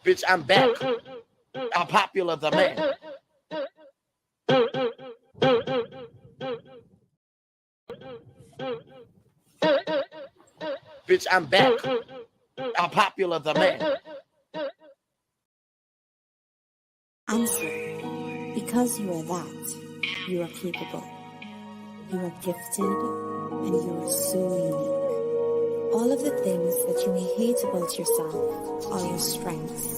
Bitch, I'm back. I'm popular the man. Bitch, I'm back. I'm popular the man. Answer. Because you are that, you are capable. You are gifted and you are so unique. All of the things that you may hate about yourself are your strengths.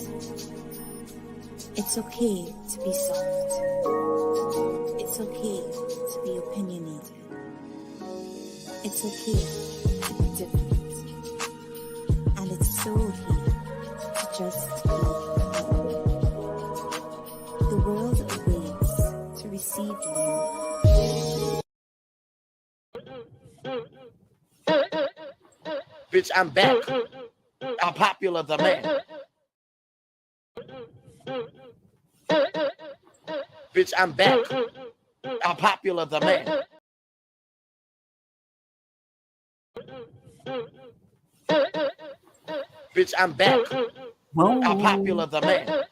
It's okay to be soft. It's okay to be opinionated. It's okay to be different. And it's so okay to just be. The world awaits to receive you. Bitch, I'm back. I'm popular the man. Bitch, I'm back. I'm popular the man. Bitch, I'm back. Whoa. I'm popular the man.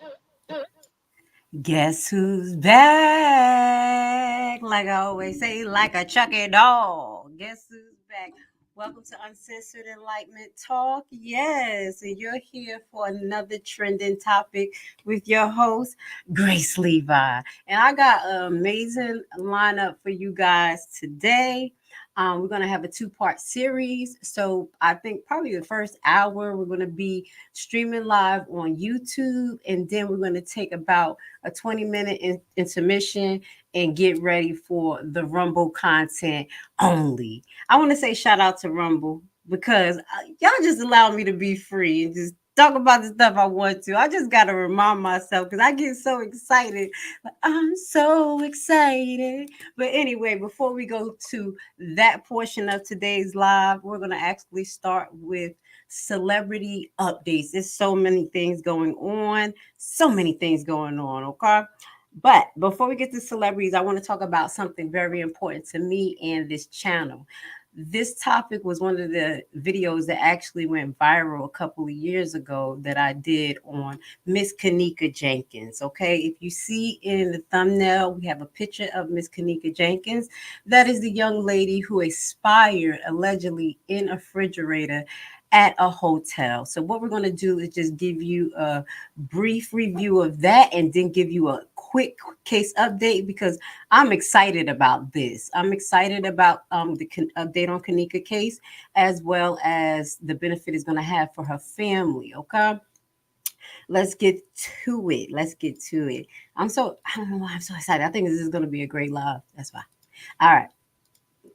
Guess who's back? Like I always say, like a Chucky dog. Guess who's back? Welcome to Uncensored Enlightenment Talk. Yes, and you're here for another trending topic with your host, GraceLevi. And I got an amazing lineup for you guys today. We're going to have a two-part series. So I think probably the first hour, we're going to be streaming live on YouTube. And then we're going to take about a 20-minute intermission and get ready for the Rumble content only. I want to say shout out to Rumble because y'all just allow me to be free and just talk about the stuff I want to. I just got to remind myself because I get so excited. I'm so excited. But anyway, before we go to that portion of today's live, we're going to actually start with celebrity updates. There's so many things going on. Okay? But before we get to celebrities, I want to talk about something very important to me and this channel. This topic was one of the videos that actually went viral a couple of years ago that I did on Miss Kenneka Jenkins. Okay, if you see in the thumbnail, we have a picture of Miss Kenneka Jenkins. That is the young lady who expired allegedly in a refrigerator at a hotel. So what we're going to do is just give you a brief review of that and then give you a quick case update because I'm excited about this. I'm excited about the update on Kenneka case as well as the benefit it's going to have for her family. Okay. Let's get to it. I don't know why I'm so excited. I think this is going to be a great live. That's why. All right.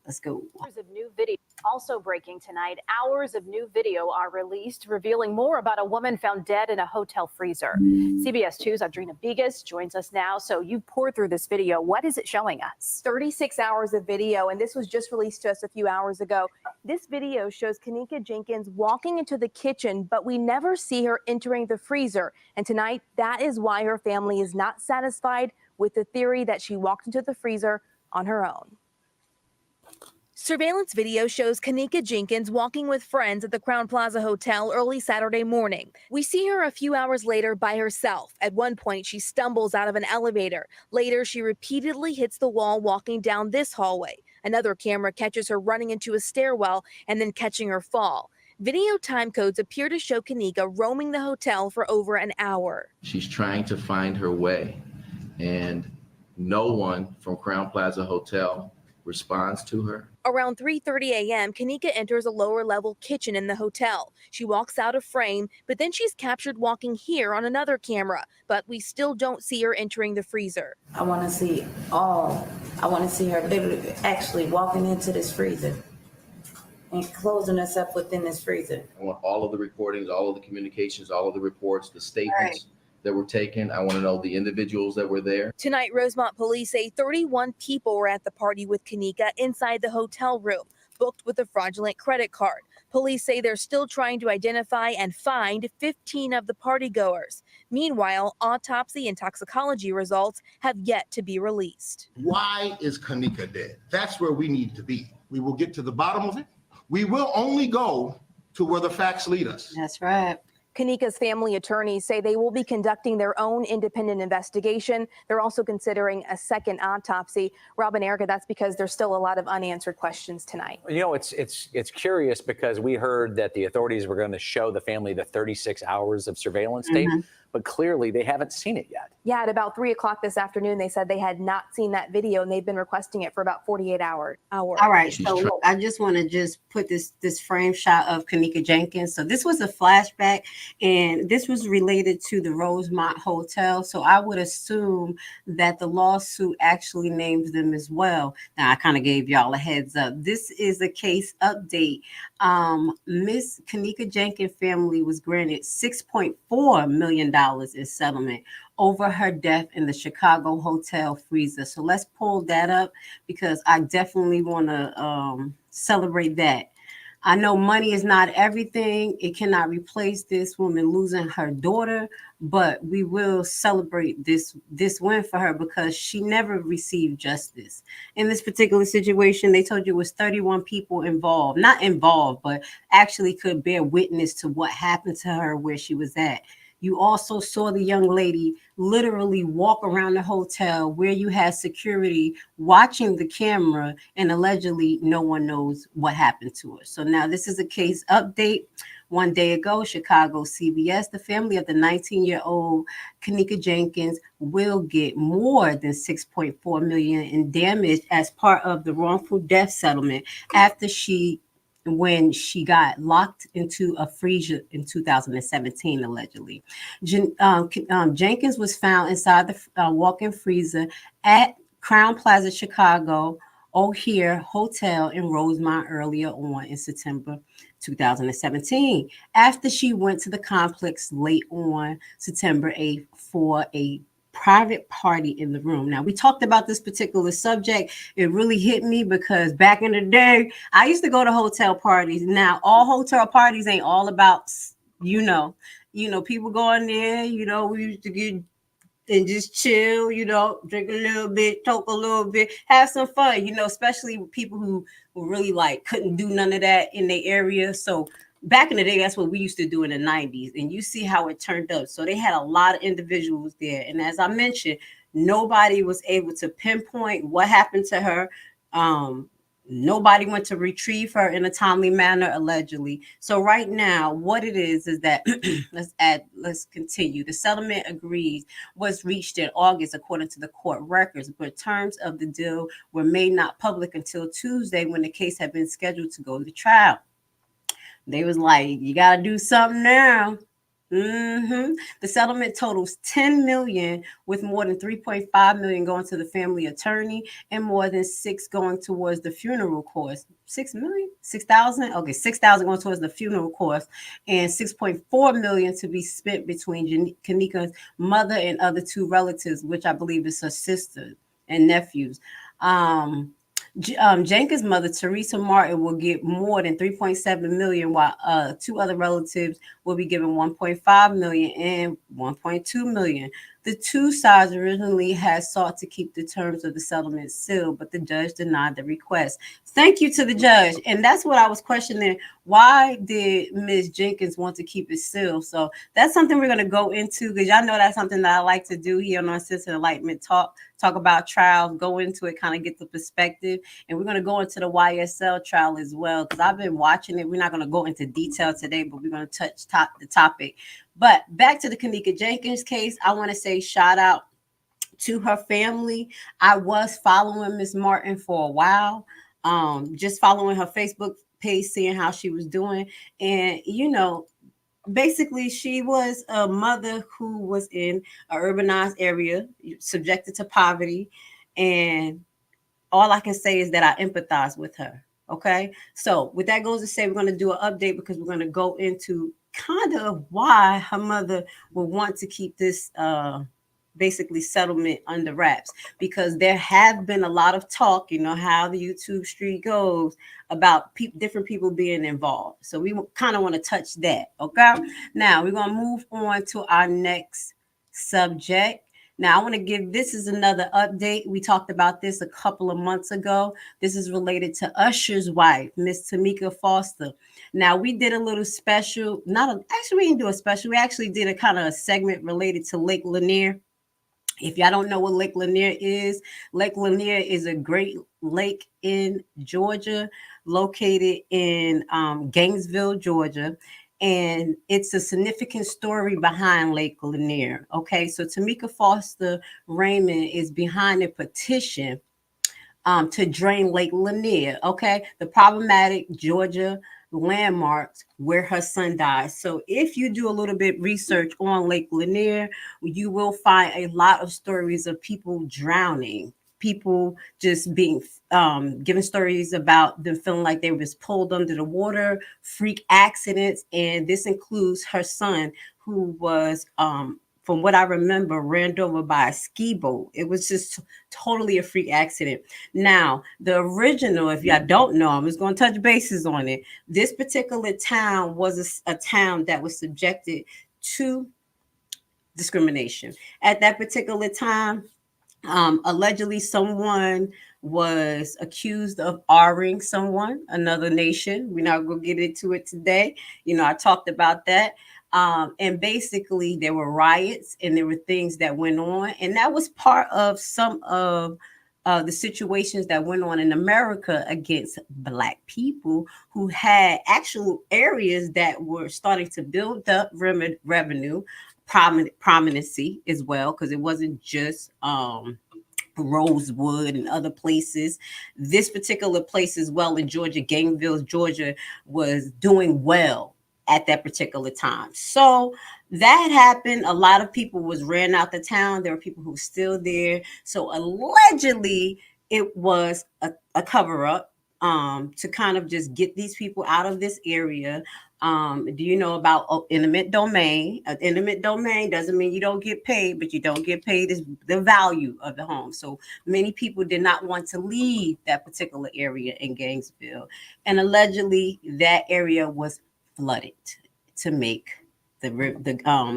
Let's go. Hours of new video. Also breaking tonight, hours of new video are released revealing more about a woman found dead in a hotel freezer. CBS 2's Audrina Bigas joins us now. So you poured through this video. What is it showing us? 36 hours of video, and this was just released to us a few hours ago. This video shows Kenneka Jenkins walking into the kitchen, but we never see her entering the freezer. And tonight, that is why her family is not satisfied with the theory that she walked into the freezer on her own. Surveillance video shows Kenneka Jenkins walking with friends at the Crowne Plaza Hotel early Saturday morning. We see her a few hours later by herself. At one point, she stumbles out of an elevator. Later, she repeatedly hits the wall walking down this hallway. Another camera catches her running into a stairwell and then catching her fall. Video time codes appear to show Kenneka roaming the hotel for over an hour. She's trying to find her way, and no one from Crowne Plaza Hotel responds to her. Around 3:30 a.m., Kenneka enters a lower-level kitchen in the hotel. She walks out of frame, but then she's captured walking here on another camera. But we still don't see her entering the freezer. I want to see her literally actually walking into this freezer and closing herself within this freezer. I want all of the recordings, all of the communications, all of the reports, the statements that were taken. I want to know the individuals that were there. Tonight, Rosemont police say 31 people were at the party with Kenneka inside the hotel room, booked with a fraudulent credit card. Police say they're still trying to identify and find 15 of the partygoers. Meanwhile, autopsy and toxicology results have yet to be released. Why is Kenneka dead? That's where we need to be. We will get to the bottom of it. We will only go to where the facts lead us. That's right. Kenneka's family attorneys say they will be conducting their own independent investigation. They're also considering a second autopsy. Rob and Erica, that's because there's still a lot of unanswered questions tonight. You know, it's curious because we heard that the authorities were going to show the family the 36 hours of surveillance tape, but clearly they haven't seen it yet. Yeah, at about 3 o'clock this afternoon, they said they had not seen that video, and they've been requesting it for about 48 hours. All right, so look, I just want to just put this frame shot of Kenneka Jenkins. So this was a flashback, and this was related to the Rosemont Hotel. So I would assume that the lawsuit actually names them as well. Now, I kind of gave y'all a heads up. This is a case update. Miss Kenneka Jenkins family was granted $6.4 million in settlement over her death in the Chicago hotel freezer. So let's pull that up because I definitely want to celebrate that. I know money is not everything. It cannot replace this woman losing her daughter, but we will celebrate this win for her because she never received justice. In this particular situation, they told you it was 31 people involved, not involved, but actually could bear witness to what happened to her where she was at. You also saw the young lady literally walk around the hotel where you had security watching the camera, and allegedly no one knows what happened to her. So now this is a case update. One day ago, Chicago CBS, the family of the 19-year-old Kenneka Jenkins will get more than $6.4 million in damage as part of the wrongful death settlement after when she got locked into a freezer in 2017, allegedly. Jenkins was found inside the walk-in freezer at Crown Plaza Chicago O'Hare Hotel in Rosemont earlier on in September 2017, after she went to the complex late on September 8th for a private party in the room. Now, we talked about this particular subject. It really hit me because back in the day, I used to go to hotel parties. Now, all hotel parties ain't all about, people going there, we used to get and just chill, drink a little bit, talk a little bit, have some fun, especially with people who really like couldn't do none of that in their area. So back in the day, that's what we used to do in the 90s. And you see how it turned up. So they had a lot of individuals there. And as I mentioned, nobody was able to pinpoint what happened to her. Nobody went to retrieve her in a timely manner, allegedly. So right now, what it is that let's continue. The settlement agreed was reached in August, according to the court records, but terms of the deal were made not public until Tuesday when the case had been scheduled to go to trial. They was like, you got to do something now. The settlement totals $10 million, with more than $3.5 million going to the family attorney and more than $6 million going towards the funeral cost. $6 million? $6,000? Okay, $6,000 going towards the funeral cost and $6.4 million to be spent between Kenneka's mother and other two relatives, which I believe is her sister and nephews. Jenkins' mother, Teresa Martin, will get more than $3.7 million, while two other relatives will be given $1.5 million and $1.2 million. The two sides originally had sought to keep the terms of the settlement sealed, but the judge denied the request. Thank you to the judge. And that's what I was questioning. Why did Ms. Jenkins want to keep it sealed? So that's something we're going to go into, because y'all know that's something that I like to do here on Uncensored Enlightenment Talk about trials, go into it, kind of get the perspective. And we're going to go into the YSL trial as well, because I've been watching it. We're not going to go into detail today, but we're going to touch the topic. But back to the Kenneka Jenkins case, I want to say shout out to her family. I was following Miss Martin for a while, just following her Facebook page, seeing how she was doing. And, basically, she was a mother who was in an urbanized area, subjected to poverty. And all I can say is that I empathize with her. Okay. So with that goes to say, we're going to do an update because we're going to go into kind of why her mother would want to keep this basically settlement under wraps, because there have been a lot of talk, how the YouTube street goes, about different people being involved. So we kind of want to touch that. Okay. Now we're going to move on to our next subject. Now, I want to this is another update. We talked about this a couple of months ago. This is related to Usher's wife, Miss Tameka Foster. Now, we did a little special, actually, we didn't do a special. We actually did a kind of a segment related to Lake Lanier. If y'all don't know what Lake Lanier is a great lake in Georgia, located in Gainesville, Georgia. And it's a significant story behind Lake Lanier. Okay, so Tameka Foster Raymond is behind a petition to drain Lake Lanier. Okay, the problematic Georgia landmarks where her son died. So if you do a little bit research on Lake Lanier, you will find a lot of stories of people drowning, people just being given stories about them feeling like they was pulled under the water, freak accidents, and this includes her son, who was from what I remember, ran over by a ski boat. It was just totally a freak accident. Now, the original, if y'all don't know, I'm just going to touch bases on it. This particular town was a town that was subjected to discrimination. At that particular time, allegedly someone was accused of R-ing someone, another nation. We're not going to get into it today. You know, I talked about that. And basically there were riots and there were things that went on. And that was part of some of the situations that went on in America against Black people who had actual areas that were starting to build up revenue, prominency as well, because it wasn't just Rosewood and other places. This particular place as well in Georgia, Gainesville, Georgia, was doing well at that particular time. So that happened. A lot of people was ran out the town. There were people who were still there. So allegedly it was a cover-up to kind of just get these people out of this area. Do you know about intimate domain? Intimate domain doesn't mean you don't get paid, but you don't get paid is the value of the home. So many people did not want to leave that particular area in Gainesville. And allegedly that area was flooded to make the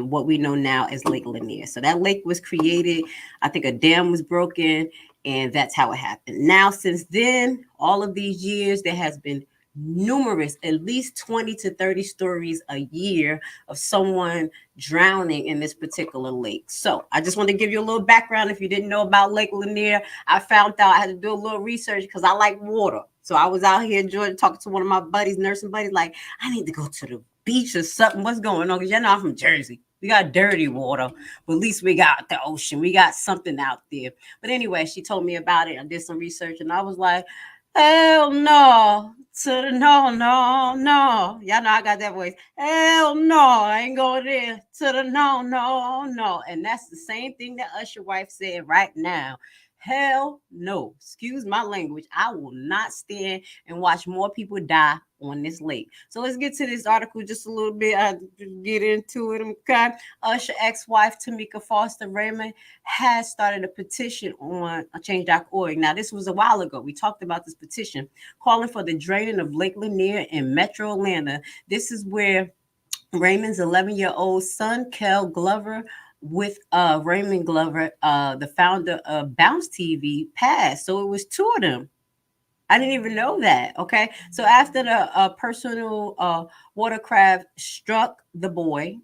what we know now as Lake Lanier. So that lake was created. I think a dam was broken, and that's how it happened. Now, since then, all of these years, there has been numerous, at least 20 to 30 stories a year of someone drowning in this particular lake. So I just want to give you a little background. If you didn't know about Lake Lanier, I found out I had to do a little research because I like water. So I was out here in Georgia talking to one of my buddies, nursing buddies, like, I need to go to the beach or something. What's going on? Because you know I'm from Jersey. We got dirty water, but at least we got the ocean. We got something out there. But anyway, she told me about it. I did some research and I was like, hell no, to the no. Y'all know I got that voice. Hell no, I ain't going there. To the no. And that's the same thing that Usher wife said right now. Hell no. Excuse my language. I will not stand and watch more people die on this lake. So let's get to this article just a little bit. I get into it. Okay. Usher ex-wife Tameka Foster Raymond has started a petition on change.org. Now, this was a while ago. We talked about this petition calling for the draining of Lake Lanier in Metro Atlanta. This is where Raymond's 11-year-old son, Kel Glover, with Raymond Glover, the founder of Bounce TV, passed. So it was two of them. I didn't even know that. Okay. So after the personal watercraft struck the boy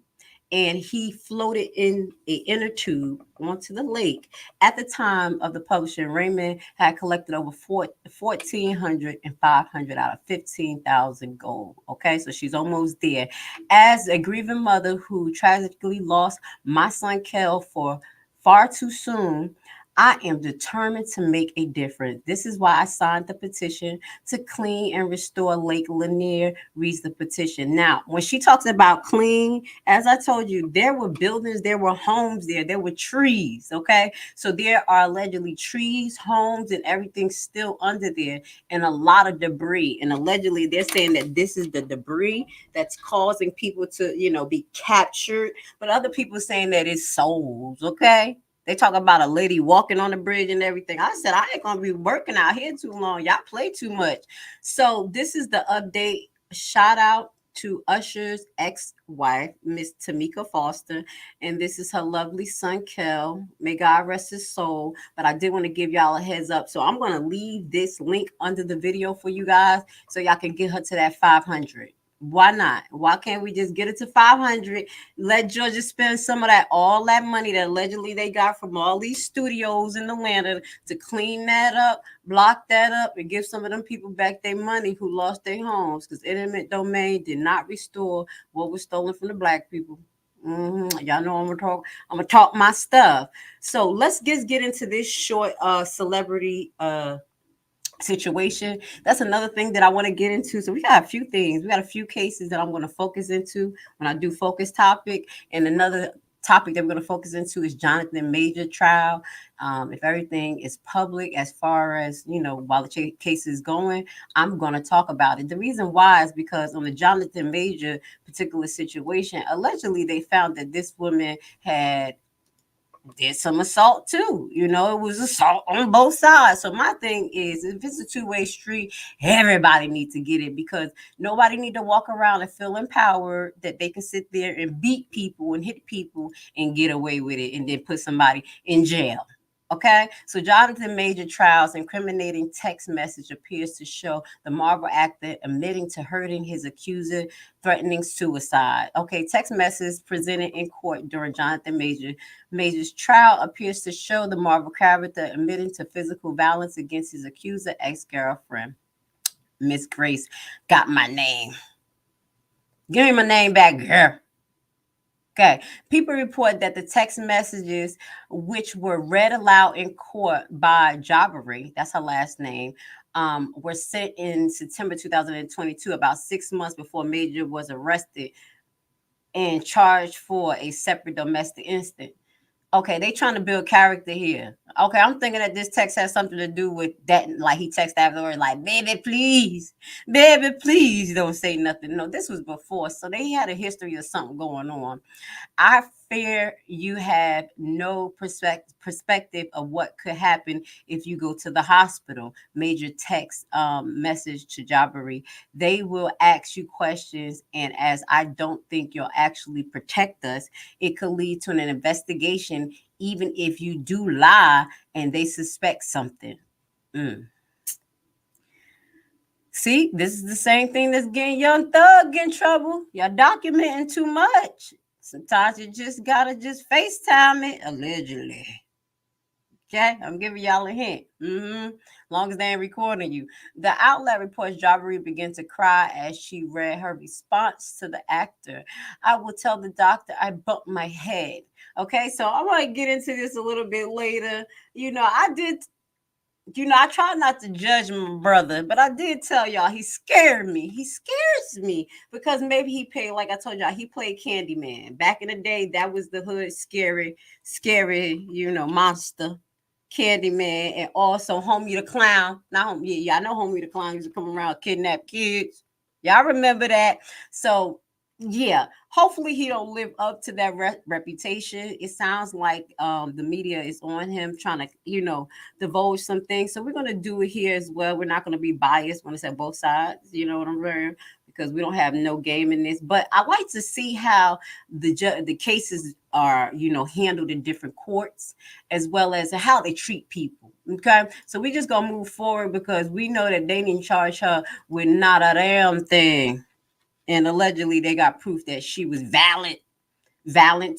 and he floated in an inner tube onto the lake, at the time of the publishing, Raymond had collected over $1,400 and $500 out of 15,000 gold. Okay. So she's almost there. As a grieving mother who tragically lost my son Kel for far too soon, I am determined to make a difference. This is why I signed the petition to clean and restore Lake Lanier, reads the petition. Now, when she talks about clean, as I told you, there were buildings, there were homes there were trees, okay? So there are allegedly trees, homes, and everything still under there, and a lot of debris. And allegedly, they're saying that this is the debris that's causing people to, be captured. But other people saying that it's souls, okay? They talk about a lady walking on the bridge and everything. I said, I ain't going to be working out here too long. Y'all play too much. So this is the update. Shout out to Usher's ex-wife, Miss Tameka Foster, and this is her lovely son, Kel. May God rest his soul. But I did want to give y'all a heads up. So I'm going to leave this link under the video for you guys so y'all can get her to that 500. Why not? Why can't we just get it to 500? Let Georgia spend some of that, all that money that allegedly they got from all these studios in Atlanta to clean that up, block that up, and give some of them people back their money who lost their homes, because eminent domain did not restore what was stolen from the black people. Y'all know I'm gonna talk my stuff. So let's just get into this short celebrity situation. That's another thing that I want to get into. So we got a few things. We got a few cases that I'm going to focus into when I do focus topic. And another topic that we're going to focus into is Jonathan Major trial. If everything is public as far as, you know, while the case is going, I'm going to talk about it. The reason why is because on the Jonathan Major particular situation, allegedly they found that this woman did some assault too. You know, it was assault on both sides. So my thing is, if it's a two-way street, everybody needs to get it, because nobody need to walk around and feel empowered that they can sit there and beat people and hit people and get away with it and then put somebody in jail. Okay, so Jonathan Major trial's incriminating text message appears to show the Marvel actor admitting to hurting his accuser, threatening suicide. Okay, text message presented in court during Jonathan Major's trial appears to show the Marvel character admitting to physical violence against his accuser, ex-girlfriend. Miss Grace got my name. Give me my name back, girl. Okay, people report that the text messages, which were read aloud in court by Jabari, that's her last name, were sent in September 2022, about 6 months before Major was arrested and charged for a separate domestic incident. Okay, they trying to build character here. Okay, I'm thinking that this text has something to do with that, like he texted afterwards, like, baby, please, don't say nothing. No, this was before, so they had a history of something going on. I fear you have no perspective of what could happen if you go to the hospital. Major text message to Jabari. They will ask you questions, and as I don't think you'll actually protect us, it could lead to an investigation, even if you do lie and they suspect something. See, this is the same thing that's getting Young Thug in trouble. Y'all documenting too much. Sometimes you just gotta FaceTime it, allegedly. Okay, I'm giving y'all a hint. Long as they ain't recording you. The outlet reports Jabari began to cry as she read her response to the actor. I will tell the doctor I bumped my head. Okay, so I want to get into this a little bit later. I try not to judge my brother, but I did tell y'all he scared me. He scares me because maybe he played, like I told y'all, he played Candyman. Back in the day, that was the hood scary, monster. Candyman, and also Homie the Clown. Not Homie, y'all know Homie the Clown used to come around kidnap kids. Y'all remember that? So yeah, hopefully he don't live up to that reputation. It sounds like the media is on him, trying to divulge some things. So we're going to do it here as well. We're not going to be biased when it's at both sides, you know what I'm saying, because we don't have no game in this. But I like to see how the cases are handled in different courts, as well as how they treat people. Okay, so we just gonna move forward because we know that they didn't charge her with not a damn thing. And allegedly, they got proof that she was violent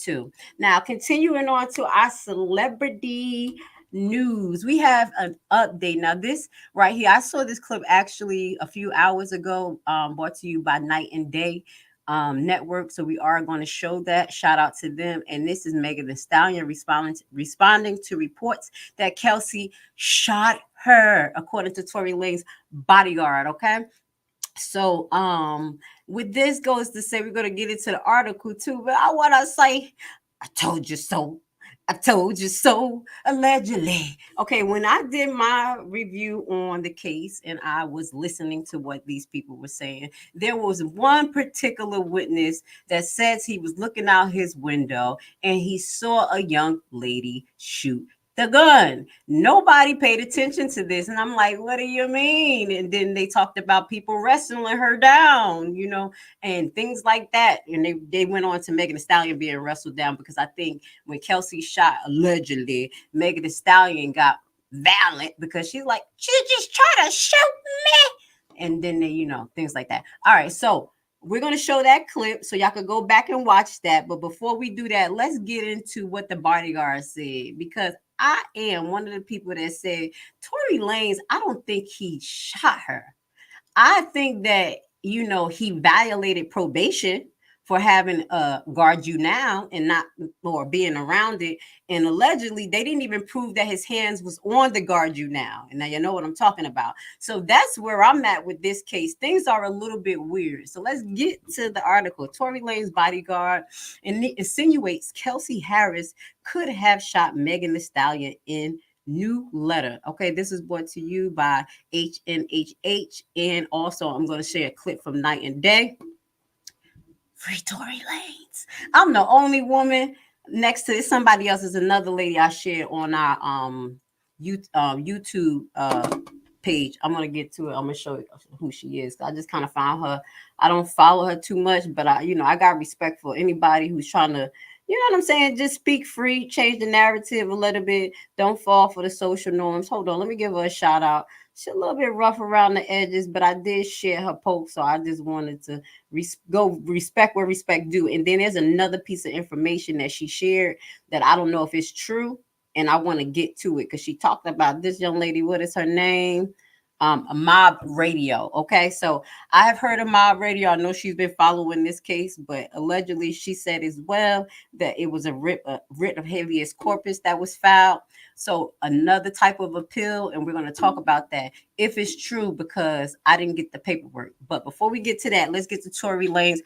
too. Now, continuing on to our celebrity news, we have an update. Now, this right here, I saw this clip actually a few hours ago, brought to you by Night and Day Network. So we are going to show that. Shout out to them. And this is Megan Thee Stallion responding to reports that Kelsey shot her, according to Tory Lanez bodyguard. Okay. So with this goes to say, we're going to get into the article too, but I want to say, I told you so. I told you so, allegedly. Okay, when I did my review on the case and I was listening to what these people were saying, there was one particular witness that says he was looking out his window and he saw a young lady shoot the gun. Nobody paid attention to this. And I'm like, what do you mean? And then they talked about people wrestling her down, you know, and things like that. And they went on to Megan Thee Stallion being wrestled down, because I think when Kelsey shot, allegedly, Megan Thee Stallion got violent because she's like, she just tried to shoot me. And then they, you know, things like that. All right, so we're going to show that clip so y'all could go back and watch that. But before we do that, let's get into what the bodyguard said, because I am one of the people that said Tory Lanez, I don't think he shot her. I think that, you know, he violated probation for having guard you now and not, or being around it. And allegedly, they didn't even prove that his hands was on the guard you now. And now you know what I'm talking about. So that's where I'm at with this case. Things are a little bit weird. So let's get to the article. Tory Lanez bodyguard insinuates Kelsey Harris could have shot Megan Thee Stallion in new letter. Okay, this is brought to you by HNHH. And also, I'm going to share a clip from Night and Day. Free Tory Lanez. I'm the only woman. Next to it, somebody else is another lady I shared on our YouTube page. I'm gonna get to it. I'm gonna show you who she is. I just kind of found her. I don't follow her too much, but I got respect for anybody who's trying to, you know what I'm saying, just speak free, change the narrative a little bit. Don't fall for the social norms. Hold on, let me give her a shout out. She's a little bit rough around the edges, but I did share her post, so I just wanted to go respect where respect due. And then there's another piece of information that she shared that I don't know if it's true, and I want to get to it because she talked about this young lady. What is her name? Mob Radio. Okay, so I have heard of Mob Radio. I know she's been following this case, but allegedly she said as well that it was a writ of habeas corpus that was filed. So another type of appeal, and we're going to talk about that if it's true, because I didn't get the paperwork. But before we get to that, let's get to Tory Lanez.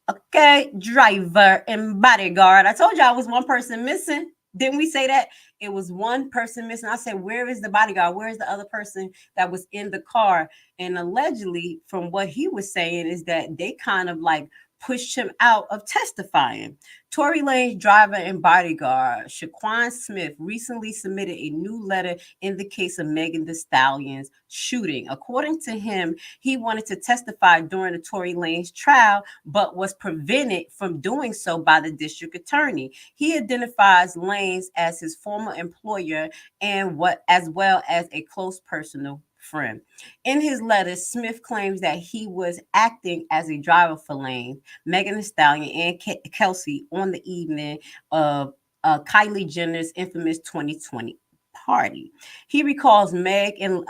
Okay, driver and bodyguard. I told you I was one person missing. Didn't we say that? It was one person missing. I said, where is the bodyguard? Where is the other person that was in the car? And allegedly, from what he was saying, is that they kind of like pushed him out of testifying. Tory Lanez driver and bodyguard Shaquan Smith recently submitted a new letter in the case of Megan Thee Stallion's shooting. According to him, he wanted to testify during the Tory Lanez trial, but was prevented from doing so by the district attorney. He identifies Lanez as his former employer and as well as a close personal friend. In his letter, Smith claims that he was acting as a driver for Lanez, Megan Thee Stallion, and Kelsey on the evening of Kylie Jenner's infamous 2020 party. He recalls Meg and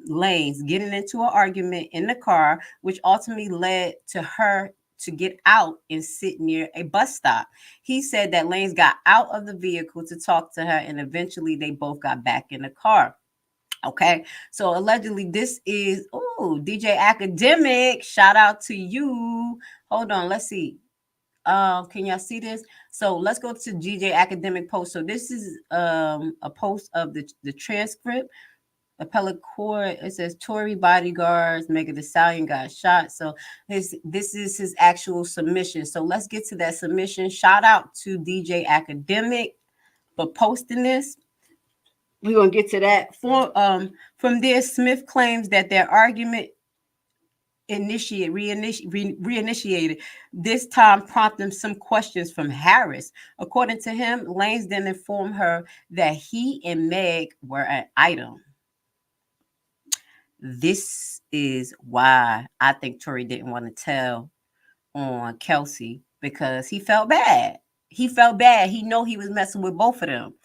Lanez getting into an argument in the car, which ultimately led to her to get out and sit near a bus stop. He said that Lanez got out of the vehicle to talk to her, and eventually they both got back in the car. Okay, so allegedly this is, DJ Academic, shout out to you. Hold on, let's see. Can y'all see this? So let's go to DJ Academic post. So this is a post of the transcript. Appellate court, it says Tory bodyguards, Megan Thee Stallion got shot. So this is his actual submission. So let's get to that submission. Shout out to DJ Academic for posting this. We're going to get to that. From there, Smith claims that their argument reinitiated, this time prompting some questions from Harris. According to him, Lanez then informed her that he and Meg were an item. This is why I think Tory didn't want to tell on Kelsey, because he felt bad. He felt bad. He know he was messing with both of them.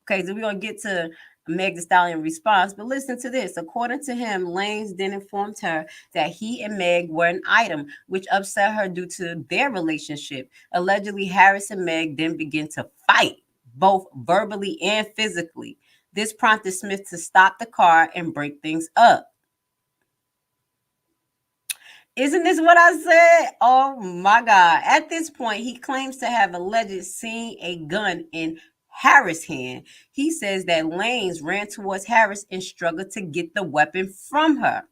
Okay, so we're going to get to Meg Thee Stallion response, but listen to this. According to him, Lanez then informed her that he and Meg were an item, which upset her due to their relationship. Allegedly, Harris and Meg then began to fight, both verbally and physically. This prompted Smith to stop the car and break things up. Isn't this what I said? Oh my God. At this point, he claims to have allegedly seen a gun in Harris' hand. He says that Lanez ran towards Harris and struggled to get the weapon from her.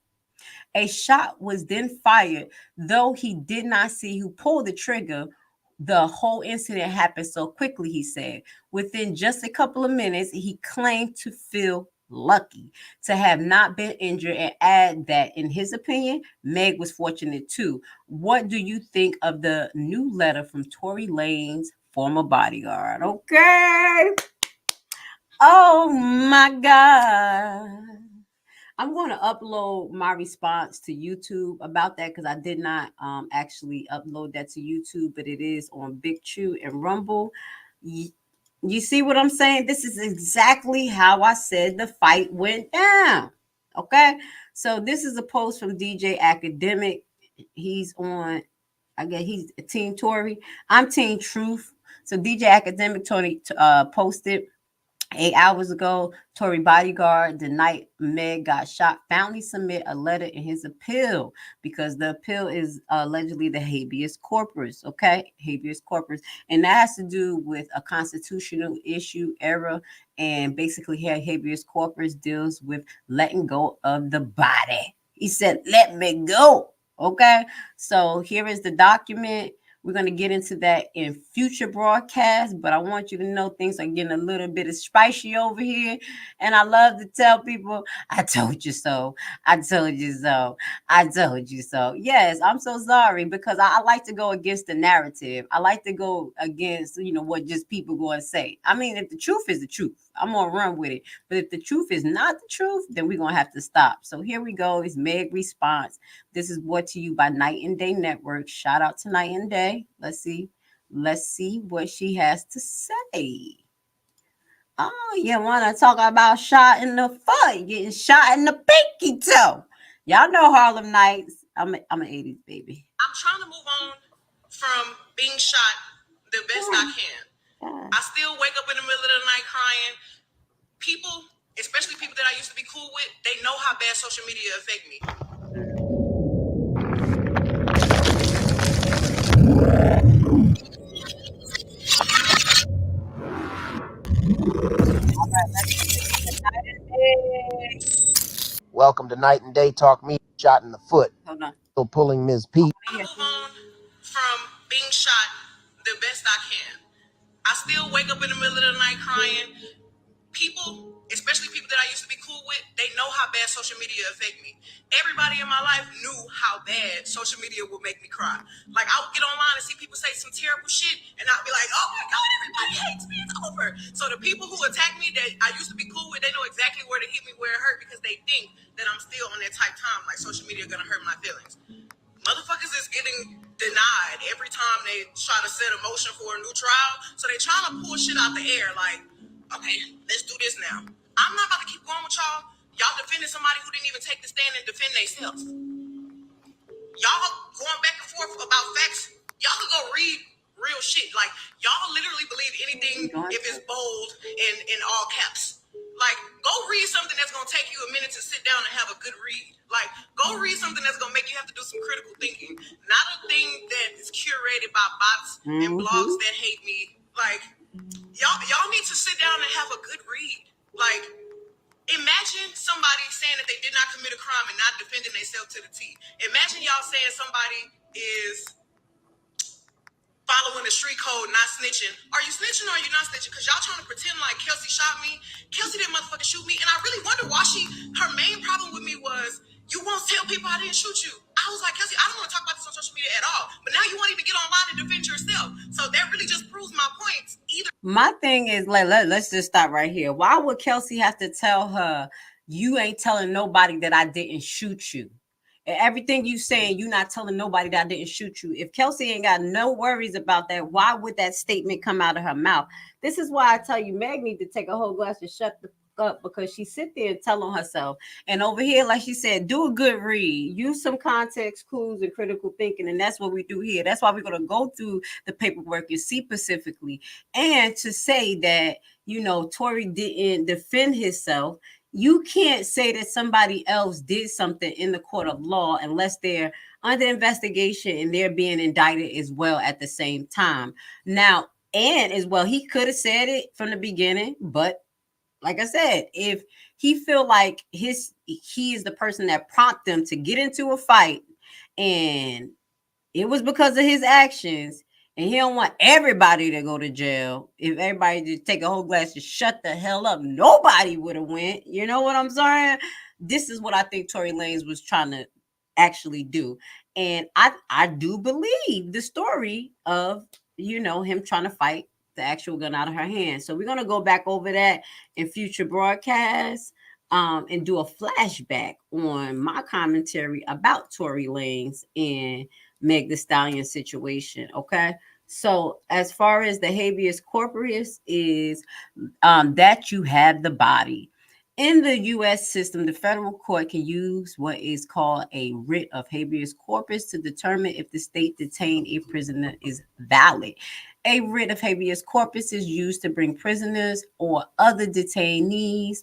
A shot was then fired, though he did not see who pulled the trigger, The whole incident happened so quickly, he said. Within just a couple of minutes, he claimed to feel lucky to have not been injured and add that, in his opinion, Meg was fortunate too. What do you think of the new letter from Tory Lanez, former bodyguard? Okay. Oh my God. I'm going to upload my response to YouTube about that because I did not actually upload that to YouTube, but it is on BitChute and Rumble. You see what I'm saying? This is exactly how I said the fight went down. Okay. So this is a post from DJ Academic. He's on, I guess he's Team Tory. I'm Team Truth. So DJ Academic Tony posted 8 hours ago, Tory bodyguard, the night Meg got shot, finally submit a letter in his appeal because the appeal is allegedly the habeas corpus, okay? Habeas corpus. And that has to do with a constitutional issue error. And basically here, habeas corpus deals with letting go of the body. He said, let me go, okay? So here is the document. We're going to get into that in future broadcasts, but I want you to know things are getting a little bit of spicy over here. And I love to tell people, I told you so. I told you so. I told you so. Yes, I'm so sorry because I like to go against the narrative. I like to go against, what just people go and say. I mean, if the truth is the truth, I'm going to run with it. But if the truth is not the truth, then we're going to have to stop. So here we go. It's Meg response. This is brought to you by Night and Day Network. Shout out to Night and Day. Let's see what she has to say. Oh, you want to talk about shot in the foot, getting shot in the pinky toe. Y'all know Harlem Nights. I'm an 80s baby. I'm trying to move on from being shot the best I can. I still wake up in the middle of the night crying. People, especially people that I used to be cool with, they know how bad social media affect me. Welcome to Night and Day Talk. Me shot in the foot. Hold on. Still pulling Ms. P. I move on from being shot the best I can. I still wake up in the middle of the night crying. People, especially people that I used to be cool with, they know how bad social media affect me. Everybody in my life knew how bad social media would make me cry. Like, I would get online and see people say some terrible shit, and I'd be like, oh my God, everybody hates me, it's over. So the people who attack me that I used to be cool with, they know exactly where to hit me, where it hurt, because they think that I'm still on that type time, like social media gonna hurt my feelings. Motherfuckers is getting denied every time they try to set a motion for a new trial. So they trying to pull shit out the air like, okay, let's do this now. I'm not about to keep going with y'all. Y'all defending somebody who didn't even take the stand and defend themselves. Y'all going back and forth about facts. Y'all can go read real shit. Like, y'all literally believe anything if it's bold in all caps. Like, go read something that's going to take you a minute to sit down and have a good read. Like, go read something that's going to make you have to do some critical thinking. Not a thing that is curated by bots and blogs that hate me. Like, y'all need to sit down and have a good read. Like, imagine somebody saying that they did not commit a crime and not defending themselves to the T. Imagine y'all saying somebody is following the street code, not snitching. Are you snitching or are you not snitching? Because y'all trying to pretend like Kelsey shot me. Kelsey didn't motherfucking shoot me. And I really wonder why her main problem with me was, you won't tell people I didn't shoot you. I was like, Kelsey, I don't want to talk about this on social media at all. But now you won't even get online and defend yourself. So that really just proves my point. My thing is, let's just stop right here. Why would Kelsey have to tell her, you ain't telling nobody that I didn't shoot you? And everything you saying, you not telling nobody that I didn't shoot you. If Kelsey ain't got no worries about that, why would that statement come out of her mouth? This is why I tell you, Meg need to take a whole glass and shut the up, because she sit there and tell on herself. And over here, like she said, do a good read, use some context clues and critical thinking, and that's what we do here. That's why we're going to go through the paperwork and see specifically. And to say that, Tory didn't defend himself, you can't say that somebody else did something in the court of law unless they're under investigation and they're being indicted as well at the same time. Now, and as well, he could have said it from the beginning, but like I said, if he feel like he is the person that prompted them to get into a fight and it was because of his actions, And he don't want everybody to go to jail. If everybody just take a whole glass to shut the hell up, nobody would have went. You know what I'm saying? This is what I think Tory Lanez was trying to actually do. And I do believe the story of, him trying to fight the actual gun out of her hand. So we're going to go back over that in future broadcasts and do a flashback on my commentary about Tory Lanez and Meg Thee Stallion situation. Okay. So as far as the habeas corpus is that you have the body. In the U.S. system, the federal court can use what is called a writ of habeas corpus to determine if the state detained a prisoner is valid. A writ of habeas corpus is used to bring prisoners or other detainees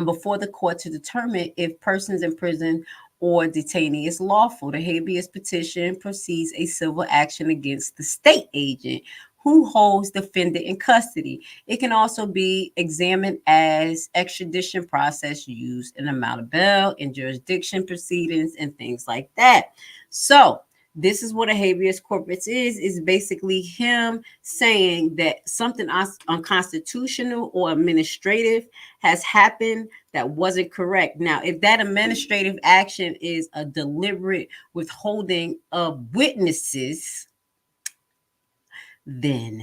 before the court to determine if persons in prison or detainee is lawful. The habeas petition proceeds a civil action against the state agent who holds defendant in custody. It can also be examined as extradition process used in amount of bail and jurisdiction proceedings and things like that. So this is what a habeas corpus is basically him saying that something unconstitutional or administrative has happened that wasn't correct. Now, if that administrative action is a deliberate withholding of witnesses, then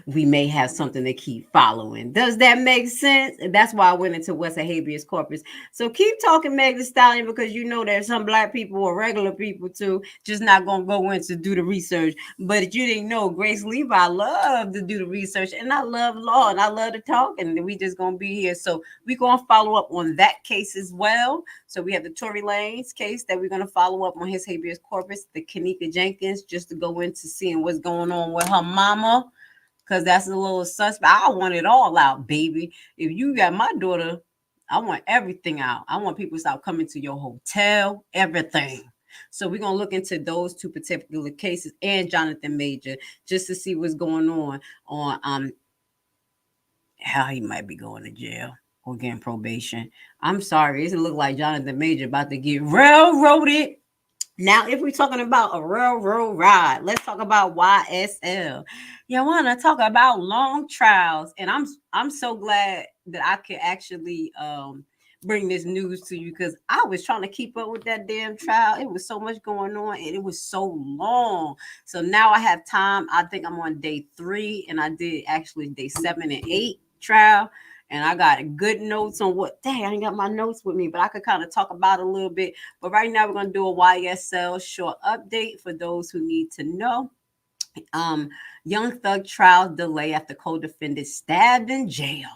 we may have something to keep following. Does that make sense? That's why I went into what's a habeas corpus. So keep talking, Meg Thee Stallion, because there's some black people or regular people too, just not gonna go in to do the research. But if you didn't know, GraceLevi, I love to do the research and I love law and I love to talk, and we just gonna be here. So we're gonna follow up on that case as well. So we have the Tory Lanez case that we're gonna follow up on his habeas corpus, the Kenneka Jenkins, just to go into seeing what's going on with her mama. Because that's a little suspect. I want it all out, baby. If you got my daughter, I want everything out. I want people to stop coming to your hotel, everything. So we're going to look into those two particular cases and Jonathan Major just to see what's going on how he might be going to jail or getting probation. I'm sorry. It look like Jonathan Major about to get railroaded. Now, if we're talking about a railroad ride, let's talk about YSL. You want to talk about long trials, and I'm so glad that I could actually bring this news to you because I was trying to keep up with that damn trial. It was so much going on, and it was so long. So now I have time. I think I'm on day 3, and I did actually day 7 and 8 trial. And I got good notes on I ain't got my notes with me, but I could kind of talk about it a little bit. But right now we're going to do a YSL short update for those who need to know. Young Thug trial delay after co-defendant stabbed in jail.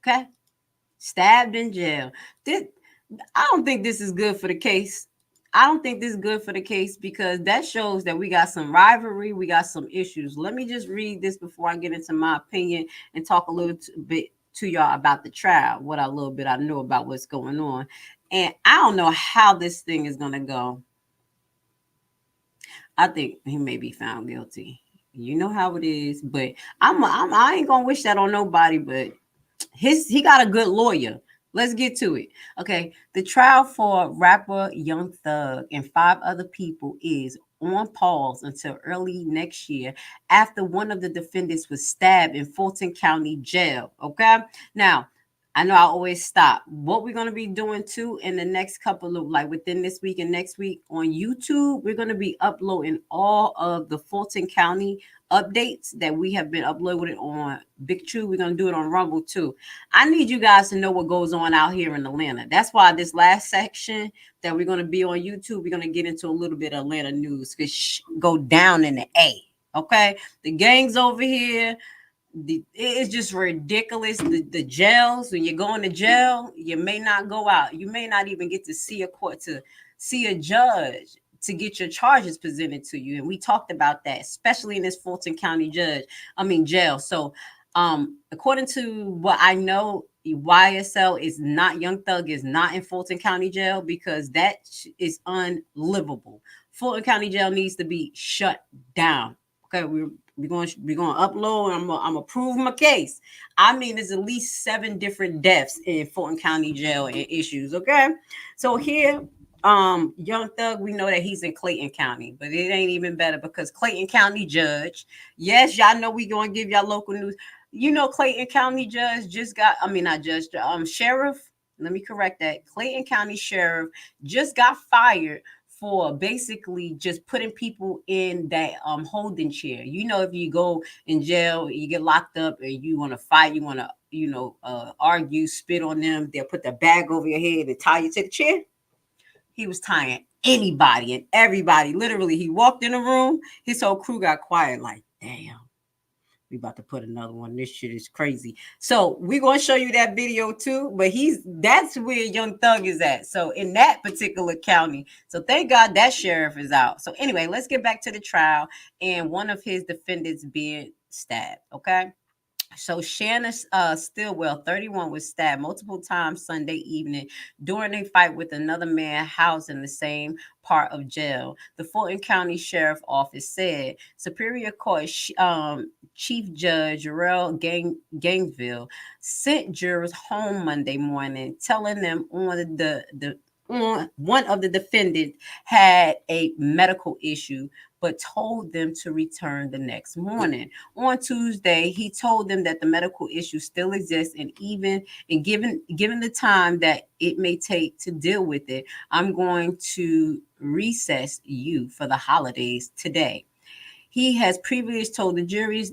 Okay? Stabbed in jail. I don't think this is good for the case. I don't think this is good for the case because that shows that we got some rivalry. We got some issues. Let me just read this before I get into my opinion and talk a little bit to y'all about the trial, what I know about what's going on. And I don't know how this thing is going to go. I think he may be found guilty. You know how it is, but I ain't going to wish that on nobody, but he got a good lawyer. Let's get to it. Okay. The trial for rapper Young Thug and 5 other people is on pause until early next year after one of the defendants was stabbed in Fulton County Jail. Okay. Now, I know I always stop. What we're going to be doing too in the next couple of within this week and next week on YouTube, we're going to be uploading all of the Fulton County updates that we have been uploaded on BitChut. We're going to do it on Rumble too. I need you guys to know what goes on out here in Atlanta. That's why this last section that we're going to be on YouTube, we're going to get into a little bit of Atlanta news because go down in the A. Okay. The gangs over here. It's just ridiculous. The jails, when you're going to jail, you may not go out. You may not even get to see a court, to see a judge, to get your charges presented to you. And we talked about that, especially in this Fulton County jail. So according to what I know, YSL is not, Young Thug is not in Fulton County Jail because that is unlivable. Fulton County Jail needs to be shut down. Okay, we're going to upload. I'm gonna prove my case. I mean, there's at least 7 different deaths in Fulton County Jail and issues. Okay, so here Young Thug, we know that he's in Clayton County, but it ain't even better because Clayton County judge, yes, y'all know we gonna give y'all local news. You know, Clayton County judge just got, I mean, not judge, sheriff. Let me correct that. Clayton County sheriff just got fired for basically just putting people in that holding chair. You know, if you go in jail, you get locked up, and you want to fight, you want to, argue, spit on them, they'll put the bag over your head and tie you to the chair. He was tying anybody and everybody. Literally, he walked in the room, his whole crew got quiet, like, damn, we about to put another one. This shit is crazy. So we're gonna show you that video too. But that's where Young Thug is at. So in that particular county. So thank God that sheriff is out. So anyway, let's get back to the trial and one of his defendants being stabbed. Okay. So Shanna Stillwell, 31, was stabbed multiple times Sunday evening during a fight with another man housed in the same part of jail. The Fulton County Sheriff Office said Superior Court Chief Judge Jarrell Gainesville sent jurors home Monday morning, telling them one of the defendants had a medical issue, but told them to return the next morning. On Tuesday, he told them that the medical issue still exists, and given the time that it may take to deal with it, I'm going to recess you for the holidays today. He has previously told the jurors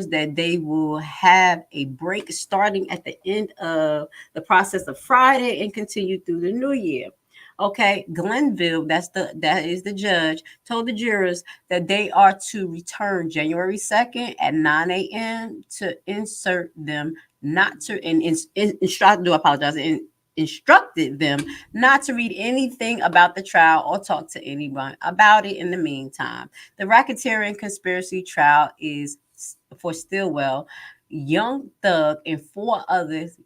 that they will have a break starting at the end of the process of Friday and continue through the new year. Okay, Glenville, that is the judge, told the jurors that they are to return January 2nd at 9 a.m. to insert them not to instructed them not to read anything about the trial or talk to anyone about it in the meantime. The racketeering conspiracy trial is for Stillwell, Young Thug, and 4 others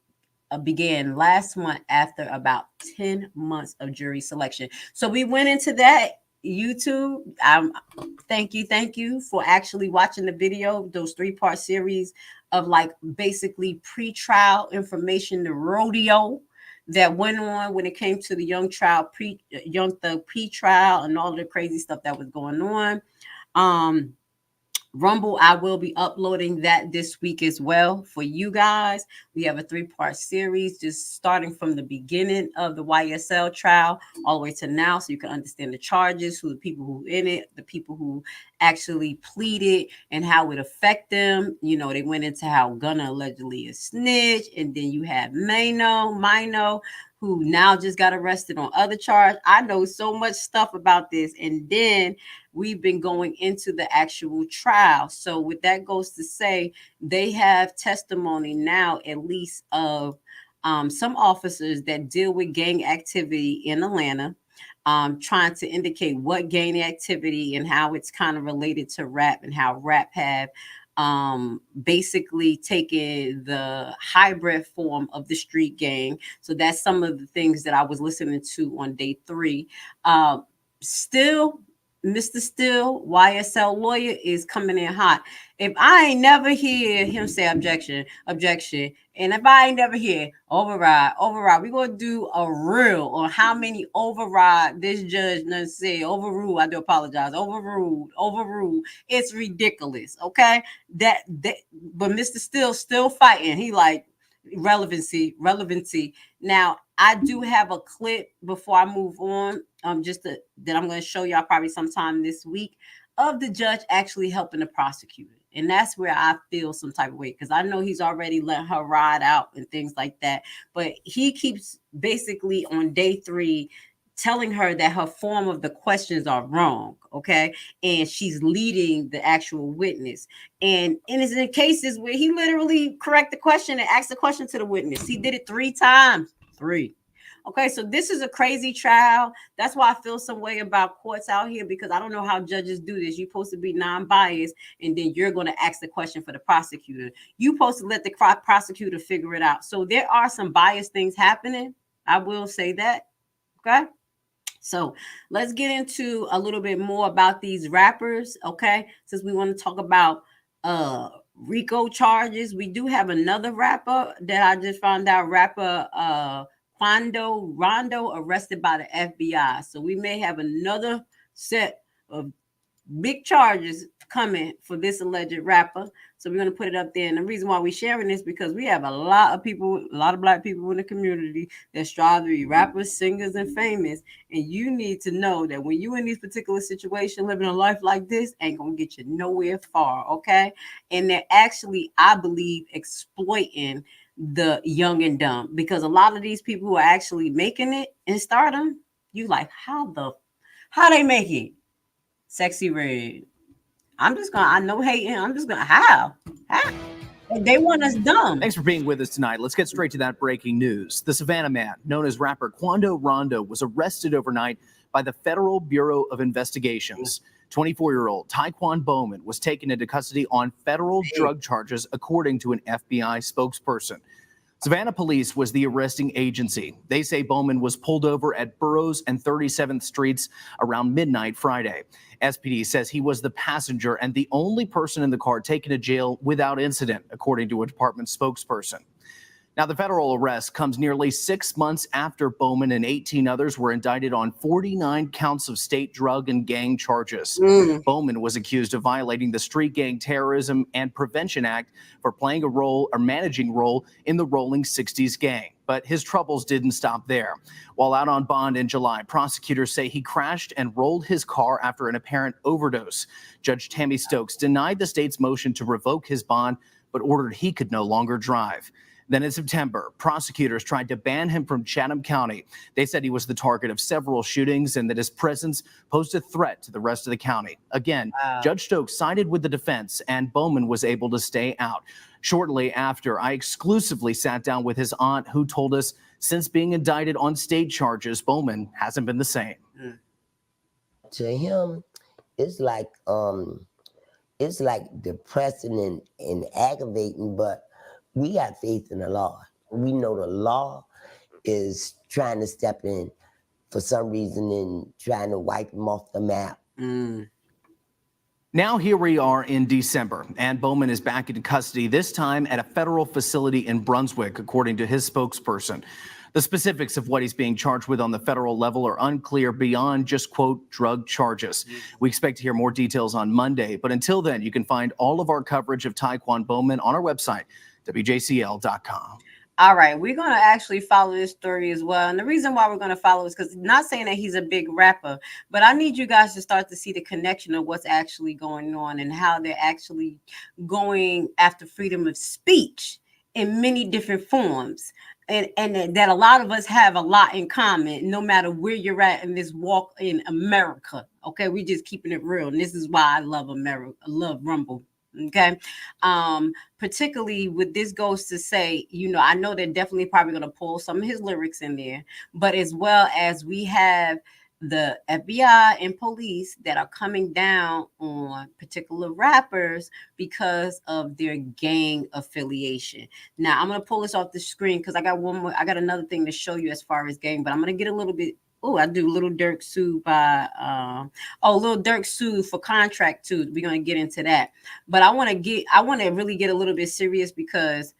began last month after about 10 months of jury selection. So we went into that. YouTube, thank you for actually watching the video, those 3-part series of like basically pre-trial information, the rodeo that went on when it came to the Young Thug pre-trial and all the crazy stuff that was going on. Rumble, I will be uploading that this week as well for you guys. We have a 3-part series just starting from the beginning of the YSL trial all the way to now, so you can understand the charges, who the people who in it, the people who actually pleaded, and how it affect them. You know, they went into how Gunna allegedly is snitch, and then you have Mino, who now just got arrested on other charge. I know so much stuff about this, and then we've been going into the actual trial. So with that goes to say, they have testimony now, at least of some officers that deal with gang activity in Atlanta, trying to indicate what gang activity and how it's kind of related to rap, and how rap have basically taken the hybrid form of the street gang. So that's some of the things that I was listening to on day 3. Mr. Still, YSL lawyer, is coming in hot. If I ain't never hear him say objection, and if I ain't never hear override, we're going to do a reel on how many override this judge done say. Overrule, I do apologize. Overruled. It's ridiculous, okay? But Mr. Still fighting. He like, relevancy. Now, I do have a clip before I move on, that I'm going to show y'all probably sometime this week, of the judge actually helping the prosecutor. And that's where I feel some type of way, because I know he's already let her ride out and things like that. But he keeps basically on day 3 telling her that her form of the questions are wrong, okay? And she's leading the actual witness. And it's in cases where he literally correct the question and ask the question to the witness. He did it 3 times. 3. Okay, so this is a crazy trial. That's why I feel some way about courts out here, because I don't know how judges do this. You're supposed to be non-biased, and then you're going to ask the question for the prosecutor. You're supposed to let the prosecutor figure it out. So there are some biased things happening. I will say that. Okay. So let's get into a little bit more about these rappers, okay? Since we want to talk about RICO charges, we do have another rapper that I just found out, rapper Rondo arrested by the FBI. So we may have another set of big charges coming for this alleged rapper. So we're going to put it up there. And the reason why we're sharing this because we have a lot of black people in the community that strive to be rappers, singers, and famous. And you need to know that when you in these particular situations, living a life like this ain't going to get you nowhere far, okay? And they're actually, I believe, exploiting the young and dumb, because a lot of these people who are actually making it in stardom, you like, how they make it? Sexy Red. I know hating. I'm just gonna, how? They want us dumb. Thanks for being with us tonight. Let's get straight to that breaking news. The Savannah man, known as rapper Quando Rondo, was arrested overnight by the Federal Bureau of Investigations. 24-year-old Tyquan Bowman was taken into custody on federal drug charges, according to an FBI spokesperson. Savannah police was the arresting agency. They say Bowman was pulled over at Burroughs and 37th Streets around midnight Friday. SPD says he was the passenger and the only person in the car taken to jail without incident, according to a department spokesperson. Now, the federal arrest comes nearly 6 months after Bowman and 18 others were indicted on 49 counts of state drug and gang charges. Bowman was accused of violating the Street Gang Terrorism and Prevention Act for playing a role or managing role in the Rolling 60s gang. But his troubles didn't stop there. While out on bond in July, prosecutors say he crashed and rolled his car after an apparent overdose. Judge Tammy Stokes denied the state's motion to revoke his bond, but ordered he could no longer drive. Then in September, prosecutors tried to ban him from Chatham County. They said he was the target of several shootings and that his presence posed a threat to the rest of the county. Again, Judge Stokes sided with the defense and Bowman was able to stay out. Shortly after, I exclusively sat down with his aunt, who told us since being indicted on state charges, Bowman hasn't been the same. To him, it's like depressing and aggravating, but we got faith in the law. We know the law is trying to step in for some reason and trying to wipe him off the map. Now here we are in December, and Bowman is back in custody, this time at a federal facility in Brunswick, according to his spokesperson. The specifics of what he's being charged with on the federal level are unclear beyond just, quote, drug charges. We expect to hear more details on Monday, but until then, you can find all of our coverage of Tyquan Bowman on our website, WJCL.com. All right, we're going to actually follow this story as well. And the reason why we're going to follow is because not saying that he's a big rapper, but I need you guys to start to see the connection of what's actually going on and how they're actually going after freedom of speech in many different forms. And that a lot of us have a lot in common, no matter where you're at in this walk in America. Okay, we just keeping it real. And this is why I love America. I love Rumble. Okay. Particularly with this goes to say, I know they're definitely probably going to pull some of his lyrics in there, but as well as we have the FBI and police that are coming down on particular rappers because of their gang affiliation. Now I'm going to pull this off the screen because I got another thing to show you as far as gang, but I'm going to get a little bit. Oh, I do Little Dirk sued by Little Dirk sued for contract too. We're gonna get into that. But I want to really get a little bit serious because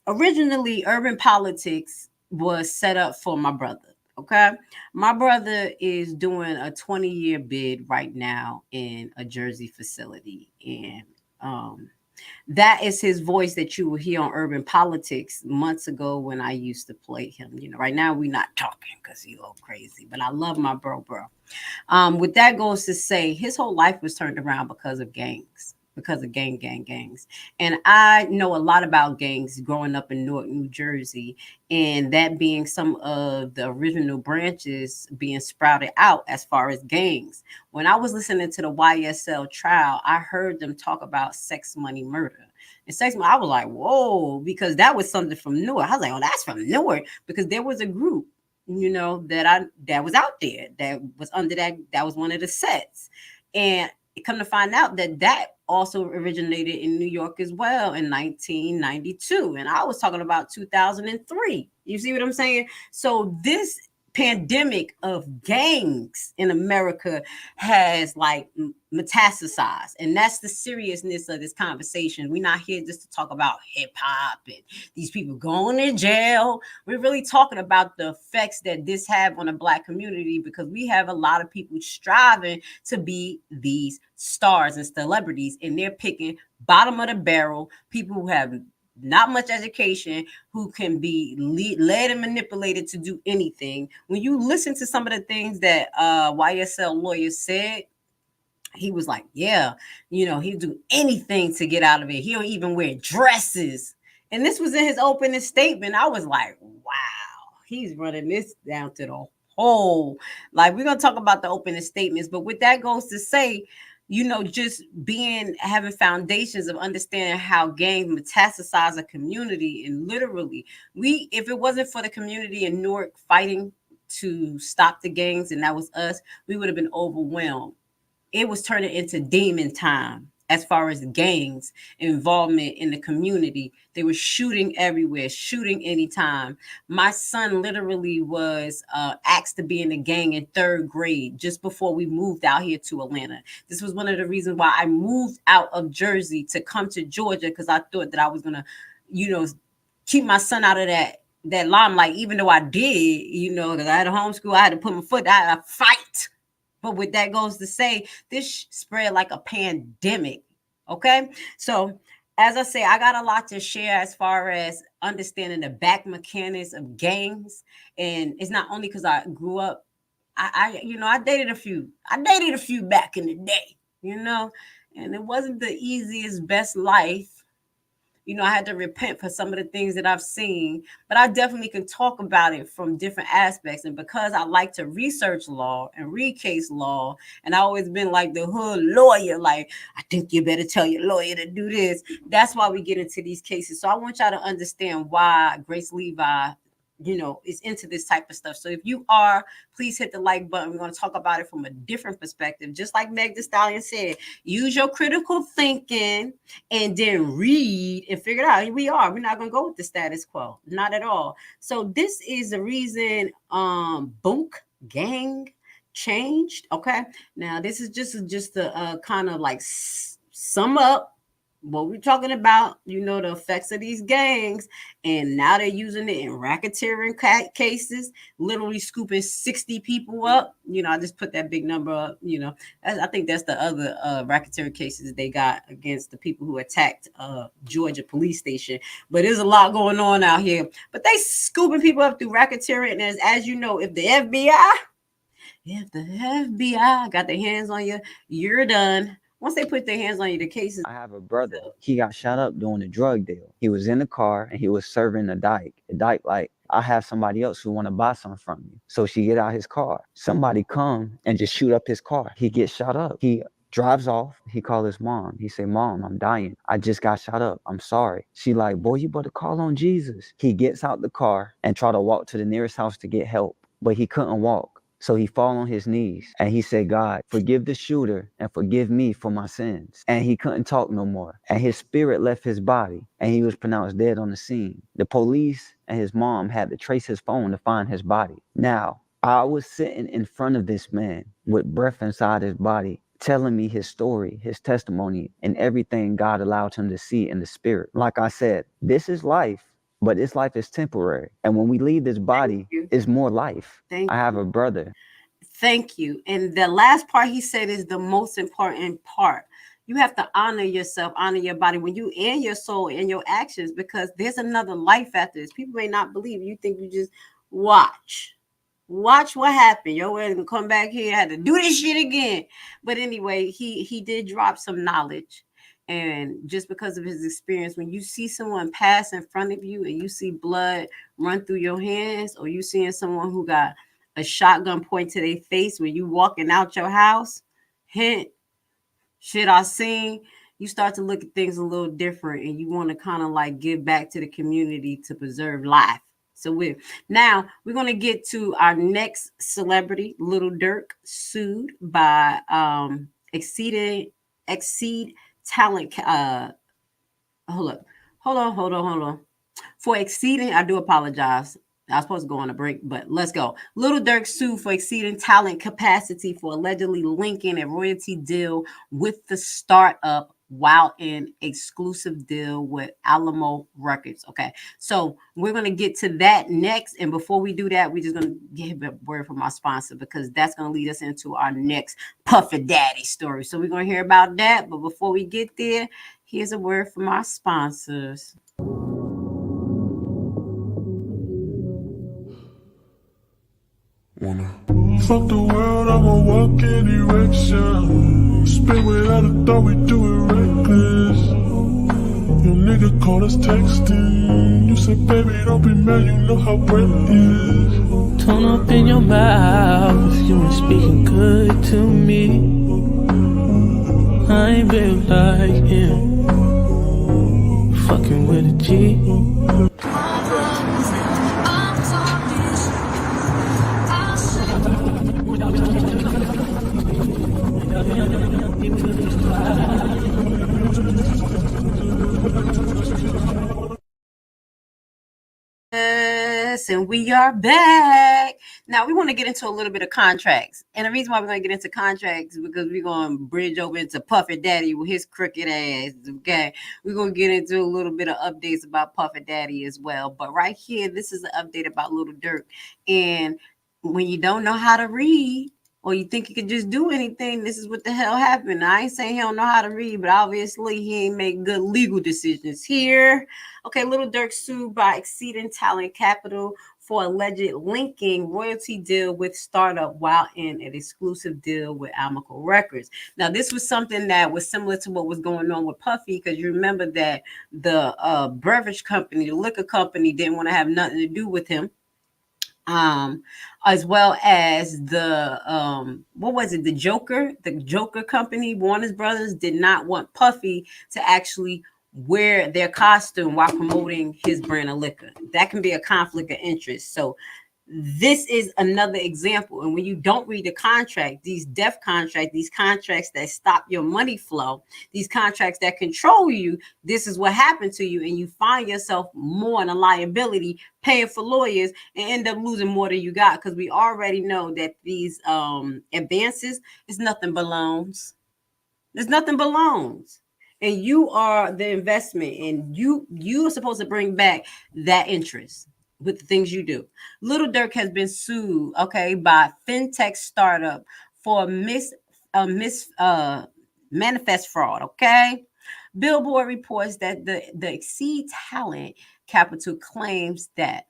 originally urban politics was set up for my brother. Okay. My brother is doing a 20-year bid right now in a Jersey facility. And that is his voice that you will hear on Urban Politics months ago when I used to play him. Right now we're not talking because he's a little crazy, but I love my bro. With that goes to say his whole life was turned around because of gangs, because of gangs. And I know a lot about gangs growing up in Newark, New Jersey, and that being some of the original branches being sprouted out as far as gangs. When I was listening to the YSL trial, I heard them talk about sex, money, murder. And sex, I was like, whoa, because that was something from Newark. I was like, oh, that's from Newark, because there was a group, that was out there, that was under that was one of the sets. And come to find out that also originated in New York as well in 1992. And I was talking about 2003. You see what I'm saying? So this pandemic of gangs in America has like metastasized, and that's the seriousness of this conversation. We're not here just to talk about hip hop and these people going to jail. We're really talking about the effects that this have on the Black community, because we have a lot of people striving to be these stars and celebrities, and they're picking bottom of the barrel people who have not much education, who can be led and manipulated to do anything. When you listen to some of the things that YSL lawyer said, he was like, yeah, he'll do anything to get out of it. He'll even wear dresses. And this was in his opening statement. I was like, wow, he's running this down to the whole. Like, we're going to talk about the opening statements, but what that goes to say, just having foundations of understanding how gangs metastasize a community. And literally, if it wasn't for the community in Newark fighting to stop the gangs, and that was us, we would have been overwhelmed. It was turning into demon time as far as gangs involvement in the community. They were shooting everywhere, shooting anytime. My son literally was asked to be in the gang in 3rd grade just before we moved out here to Atlanta. This was one of the reasons why I moved out of Jersey to come to Georgia, because I thought that I was going to, keep my son out of that limelight, even though I did, because I had a homeschool, I had to put my foot, I had to fight. But what that goes to say, this spread like a pandemic. Okay. So as I say, I got a lot to share as far as understanding the back mechanics of gangs. And it's not only because I grew up, I dated a few back in the day, and it wasn't the easiest, best life. I had to repent for some of the things that I've seen, but I definitely can talk about it from different aspects. And because I like to research law and read case law, and I always been like the hood lawyer, like, I think you better tell your lawyer to do this. That's why we get into these cases. So I want y'all to understand why GraceLevi, is into this type of stuff. So if you are, please hit the like button. We're going to talk about it from a different perspective. Just like Meg Thee Stallion said, use your critical thinking and then read and figure it out. We're not going to go with the status quo. Not at all. So this is the reason Boonk gang changed. Okay. Now this is just a kind of like sum up what we're talking about, the effects of these gangs. And now they're using it in racketeering cases, literally scooping 60 people up. I just put that big number up. I think that's the other racketeering cases they got against the people who attacked Georgia police station. But there's a lot going on out here. But they scooping people up through racketeering. And as you know, if the FBI got their hands on you, you're done. Once they put their hands on you, the cases. I have a brother. He got shot up doing a drug deal. He was in the car and he was serving a dyke. The dyke like, I have somebody else who want to buy something from you. So she get out his car. Somebody come and just shoot up his car. He gets shot up. He drives off. He called his mom. He say, Mom, I'm dying. I just got shot up. I'm sorry. She like, boy, you better call on Jesus. He gets out the car and try to walk to the nearest house to get help, but he couldn't walk. So he fall on his knees and he said, God, forgive the shooter and forgive me for my sins. And he couldn't talk no more. And his spirit left his body and he was pronounced dead on the scene. The police and his mom had to trace his phone to find his body. Now, I was sitting in front of this man with breath inside his body, telling me his story, his testimony, and everything God allowed him to see in the spirit. Like I said, this is life. But this life is temporary. And when we leave this body, it's more life. I have a brother. Thank you. And the last part he said is the most important part. You have to honor yourself, honor your body when you and your soul and your actions, because there's another life after this. People may not believe you. Think you just watch what happened. Yo, we're gonna come back here, had to do this shit again. But anyway, he did drop some knowledge. And just because of his experience, when you see someone pass in front of you and you see blood run through your hands, or you seeing someone who got a shotgun point to their face when you walking out your house, hint, shit I seen, you start to look at things a little different, and you want to kind of like give back to the community to preserve life. So we're going to get to our next celebrity. Lil Durk sued by Exceed Talent. Hold on. For exceeding, I do apologize. I was supposed to go on a break, but let's go. Lil Durk sued for exceeding talent capacity for allegedly linking a royalty deal with the startup while in exclusive deal with Alamo Records. Okay, so we're going to get to that next. And before we do that, we're just going to give a word from our sponsor, because that's going to lead us into our next Puffy Daddy story. So we're going to hear about that. But before we get there, here's a word from our sponsors. Fuck the world, I'ma walk in erection. Spit without a thought, we do it reckless. Your nigga called us texting. You said, baby, don't be mad, you know how wet it is. Turn up in your mouth if you ain't speaking good to me. I ain't built like him. Fucking with a G. And we are back. Now we want to get into a little bit of contracts. And the reason why we're going to get into contracts is because we're going to bridge over into Puffy Daddy with his crooked ass. Okay. We're going to get into a little bit of updates about Puffy Daddy as well. But right here, this is an update about Lil Durk. And when you don't know how to read, or you think you could just do anything, this is what the hell happened. I ain't saying he don't know how to read, but obviously he ain't make good legal decisions here. Okay, Lil Durk sued by exceeding talent capital for alleged linking royalty deal with startup while in an exclusive deal with Alamo Records. Now, this was something that was similar to what was going on with Puffy, because you remember that the beverage company, the liquor company, didn't want to have nothing to do with him. As well as the what was it, the Joker company, Warner's Brothers, did not want Puffy to actually wear their costume while promoting his brand of liquor. That can be a conflict of interest. So this is another example. And when you don't read the contract, these death contracts, these contracts that stop your money flow, these contracts that control you, this is what happened to you. And you find yourself more in a liability, paying for lawyers, and end up losing more than you got. Because we already know that these advances is nothing but loans. There's nothing but loans. And you are the investment, and you are supposed to bring back that interest with the things you do. Lil Durk has been sued, okay, by fintech startup for manifest fraud, okay? Billboard reports that the Exceed Talent Capital claims that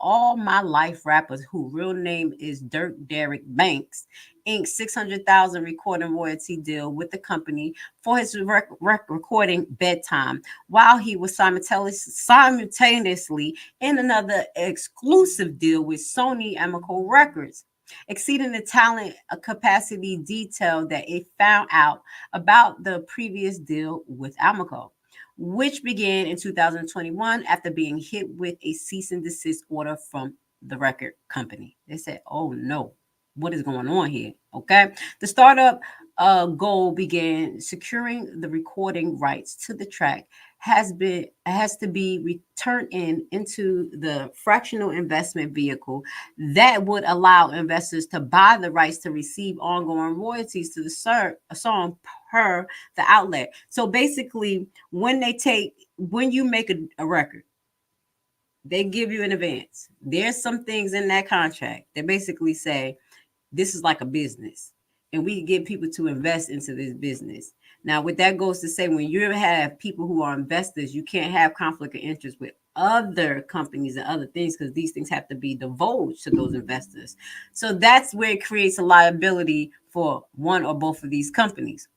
all My Life rappers who real name is Dirk Derrick Banks inked $600,000 recording royalty deal with the company for his recording Bedtime, while he was simultaneously in another exclusive deal with Sony Alamo Records. Exceeding the talent capacity detailed that it found out about the previous deal with Alamo, which began in 2021 after being hit with a cease and desist order from the record company. They said, oh no, what is going on here? Okay. The startup goal began securing the recording rights to the track has to be returned into the fractional investment vehicle that would allow investors to buy the rights to receive ongoing royalties to the song per the outlet. So basically, when you make a record, they give you an advance. There's some things in that contract that basically say this is like a business, and we get people to invest into this business. Now, what that goes to say, when you have people who are investors, you can't have conflict of interest with other companies and other things, because these things have to be divulged to those investors. So that's where it creates a liability for one or both of these companies.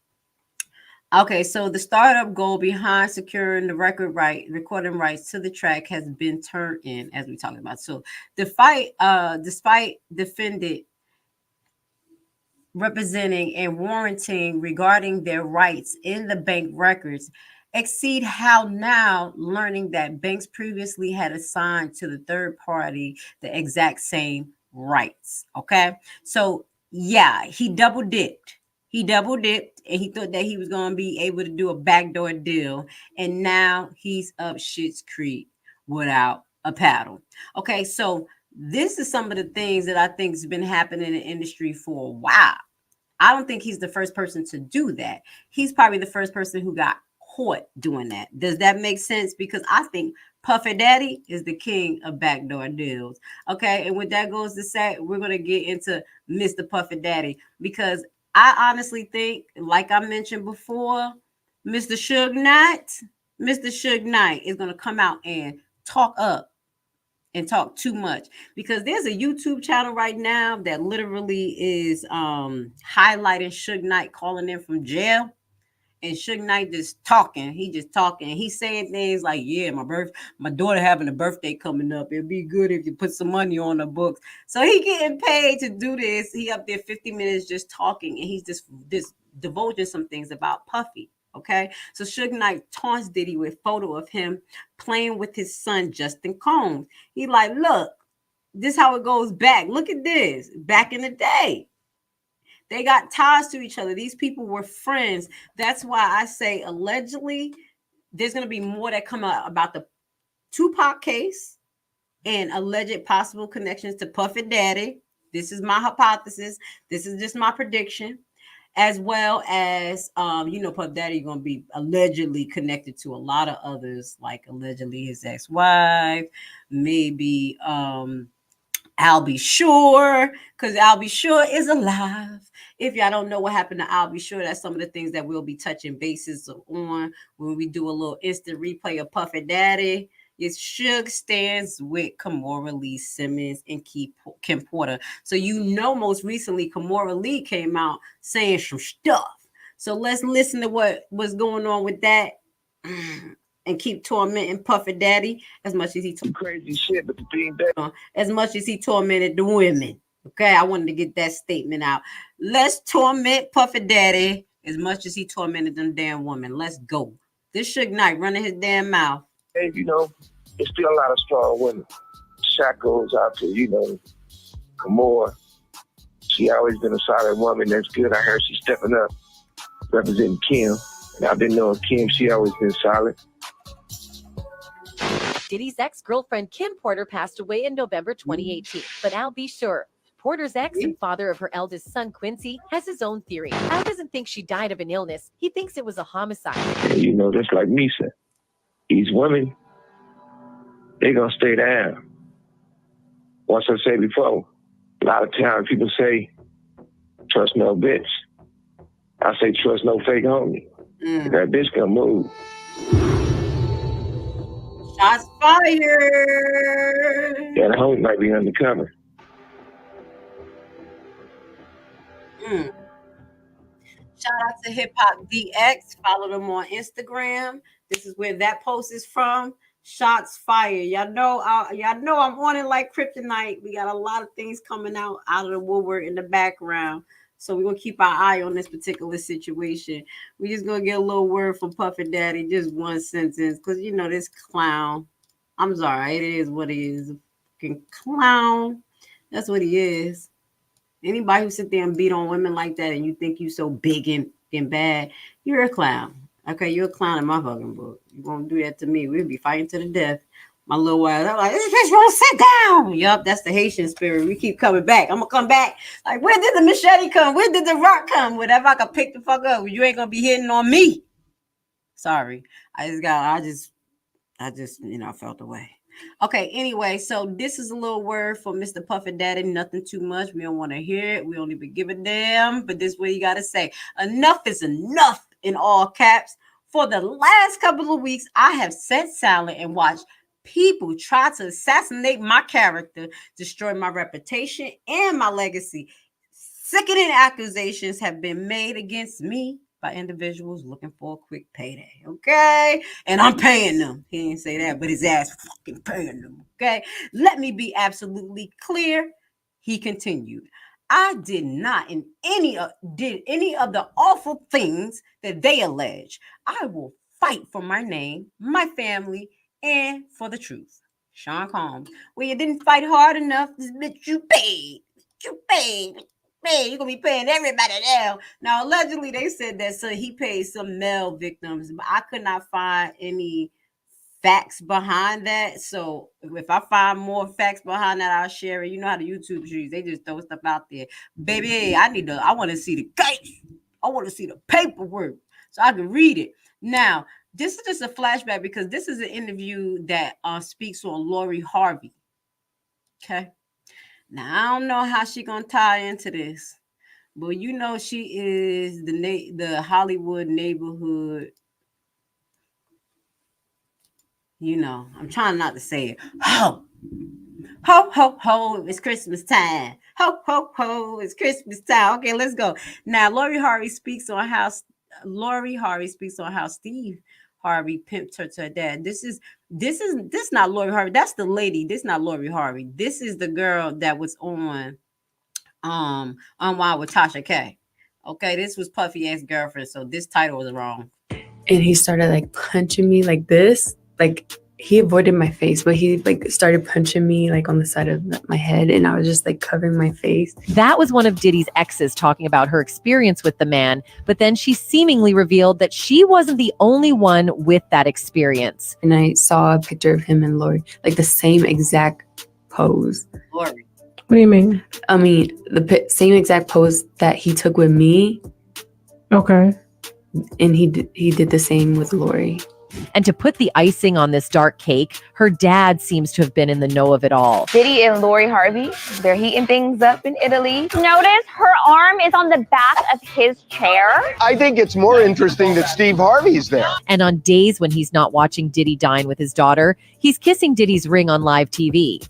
Okay, so the startup goal behind securing the recording rights to the track has been turned in, as we talked about. So despite defendant representing and warranting regarding their rights in the bank records, Exceed how now learning that banks previously had assigned to the third party the exact same rights. Okay, so yeah, he double dipped. And he thought that he was going to be able to do a backdoor deal, and now he's up shit's creek without a paddle. Okay, so this is some of the things that I think has been happening in the industry for a while. I don't think he's the first person to do that. He's probably the first person who got caught doing that. Does that make sense? Because I think Puffy Daddy is the king of backdoor deals. Okay, and what that goes to say, we're going to get into Mr. Puffy Daddy, because I honestly think, like I mentioned before, Mr. Suge Knight is going to come out and talk up and talk too much, because there's a YouTube channel right now that literally is highlighting Suge Knight calling in from jail. And Suge Knight just talking. He just talking. He's saying things like, yeah, my daughter having a birthday coming up. It'd be good if you put some money on the books. So he getting paid to do this. He up there 50 minutes just talking, and he's just divulging some things about Puffy. Okay, so Suge Knight taunts Diddy with photo of him playing with his son Justin Combs. He like, look, this how it goes back. Look at this. Back in the day, they got ties to each other. These people were friends. That's why I say allegedly there's going to be more that come out about the Tupac case and alleged possible connections to Puffy Daddy. This is my hypothesis. This is just my prediction. As well as, Puff Daddy going to be allegedly connected to a lot of others, like allegedly his ex-wife, maybe I'll Be Sure, because I'll Be Sure is alive. If y'all don't know what happened to I'll Be Sure, that's some of the things that we'll be touching bases on when we do a little instant replay of Puffy Daddy. It's Suge stands with Kimora Lee Simmons and Kim Porter. So most recently Kimora Lee came out saying some stuff. So let's listen to what was going on with that and keep tormenting Puffy Daddy as much as he crazy shit. But the thing that as much as he tormented the women. Okay, I wanted to get that statement out. Let's torment Puffy Daddy as much as he tormented them damn women. Let's go. This Suge Knight running his damn mouth. Hey, there's still a lot of strong women. Shot goes out to, Kimora. She always been a solid woman. That's good. I heard she's stepping up, representing Kim. And I've been knowing Kim. She always been solid. Diddy's ex-girlfriend Kim Porter passed away in November 2018. But I'll Be Sure, Porter's ex and father of her eldest son, Quincy, has his own theory. Al doesn't think she died of an illness. He thinks it was a homicide. And, just like me said, these women, they gonna stay down. Once I said before, a lot of times people say, trust no bitch. I say, trust no fake homie. That bitch gonna move. Shots fired. Yeah, the homie might be undercover. Shout out to Hip Hop DX. Follow them on Instagram. This is where that post is from. Shots fired. Y'all know I'm on it like kryptonite. We got a lot of things coming out of the woodwork in the background. So we're gonna keep our eye on this particular situation. We just gonna get a little word from Puffy Daddy, just one sentence, because this clown. I'm sorry, it is what it is. A fucking clown. That's what he is. Anybody who sit there and beat on women like that and you think you so big and bad, you're a clown. Okay, you're a clown in my fucking book. You won't do that to me. We'll be fighting to the death. My little wild, I'm like, this bitch won't sit down. Yup, that's the Haitian spirit. We keep coming back. I'm gonna come back. Like, where did the machete come? Where did the rock come? Whatever, I can pick the fuck up. You ain't gonna be hitting on me. Sorry. I felt the way. Okay, anyway, so this is a little word for Mr. Puffy Daddy. Nothing too much. We don't want to hear it. We don't even give a damn. But this is what you got to say. Enough is enough, in all caps. For the last couple of weeks, I have sat silent and watched people try to assassinate my character, destroy my reputation and my legacy. Sickening accusations have been made against me by individuals looking for a quick payday, okay? And I'm paying them. He didn't say that, but his ass fucking paying them, okay? Let me be absolutely clear. He continued. I did not did any of the awful things that they allege. I will fight for my name, my family, and for the truth. Sean Combs. Well, you didn't fight hard enough. This bitch you paid. You paid. You're gonna be paying everybody now. Now, allegedly, they said that he paid some male victims, but I could not find any facts behind that. So if I find more facts behind that, I'll share it. You know how the YouTube streets, they just throw stuff out there. Baby, I want to see the case. I want to see the paperwork so I can read it. Now, this is just a flashback because this is an interview that speaks on Lori Harvey. Okay. Now, I don't know how she going to tie into this, but you know she is the Hollywood neighborhood. You know, I'm trying not to say it. Ho, ho, ho, ho, it's Christmas time. Ho, ho, ho, it's Christmas time. Okay, let's go. Now, Lori Harvey speaks on how Steve Harvey pimped her to her dad. This not Lori Harvey. That's the lady. This not Lori Harvey. This is the girl that was on Wild with Tasha K. Okay, this was Puffy ex-girlfriend, so this title was wrong. And he started like punching me like this. Like he avoided my face, but he like started punching me like on the side of my head, and I was just like covering my face. That was one of Diddy's exes talking about her experience with the man, but then she seemingly revealed that she wasn't the only one with that experience. And I saw a picture of him and Lori, like the same exact pose. Lori. What do you mean? I mean, the same exact pose that he took with me. Okay. And he did the same with Lori. And to put the icing on this dark cake, her dad seems to have been in the know of it all. Diddy and Lori Harvey, they're heating things up in Italy. Notice her arm is on the back of his chair. I think it's more interesting that Steve Harvey's there. And on days when he's not watching Diddy dine with his daughter, he's kissing Diddy's ring on live TV.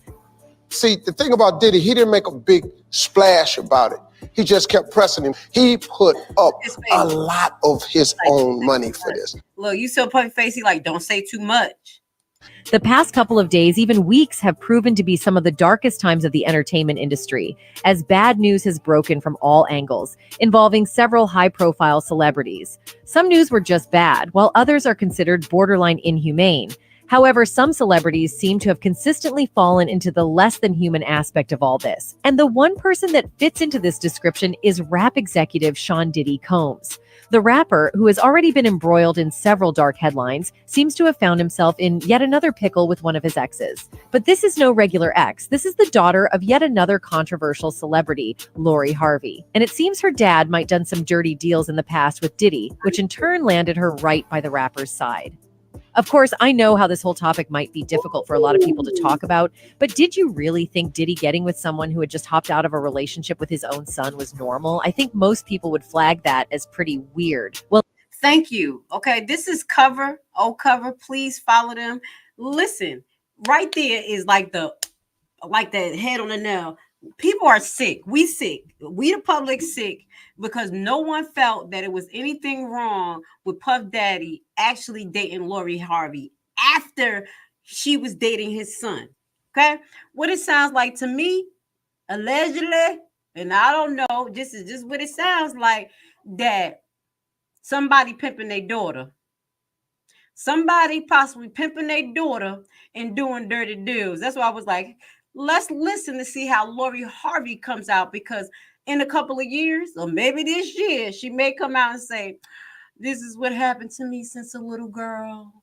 See, the thing about Diddy, he didn't make a big splash about it. He just kept pressing him. He put up a lot of his own money for this. Look, you saw Puffy face. He like, don't say too much. The past couple of days, even weeks, have proven to be some of the darkest times of the entertainment industry, as bad news has broken from all angles, involving several high-profile celebrities. Some news were just bad, while others are considered borderline inhumane. However, some celebrities seem to have consistently fallen into the less than human aspect of all this. And the one person that fits into this description is rap executive Sean Diddy Combs. The rapper, who has already been embroiled in several dark headlines, seems to have found himself in yet another pickle with one of his exes. But this is no regular ex. This is the daughter of yet another controversial celebrity, Lori Harvey. And it seems her dad might done some dirty deals in the past with Diddy, which in turn landed her right by the rapper's side. Of course, I know how this whole topic might be difficult for a lot of people to talk about, but did you really think Diddy getting with someone who had just hopped out of a relationship with his own son was normal? I think most people would flag that as pretty weird. Well, thank you. Okay, this is Cover. Oh, Cover. Please follow them. Listen, right there is like the head on the nail. People are sick. We sick. We the public sick because no one felt that it was anything wrong with Puff Daddy actually dating Lori Harvey after she was dating his son. Okay, what it sounds like to me, allegedly, and I don't know, this is just what it sounds like, that somebody pimping their daughter. Somebody possibly pimping their daughter and doing dirty deals. That's why I was like, let's listen to see how Lori Harvey comes out, because in a couple of years, or maybe this year, she may come out and say, this is what happened to me since a little girl.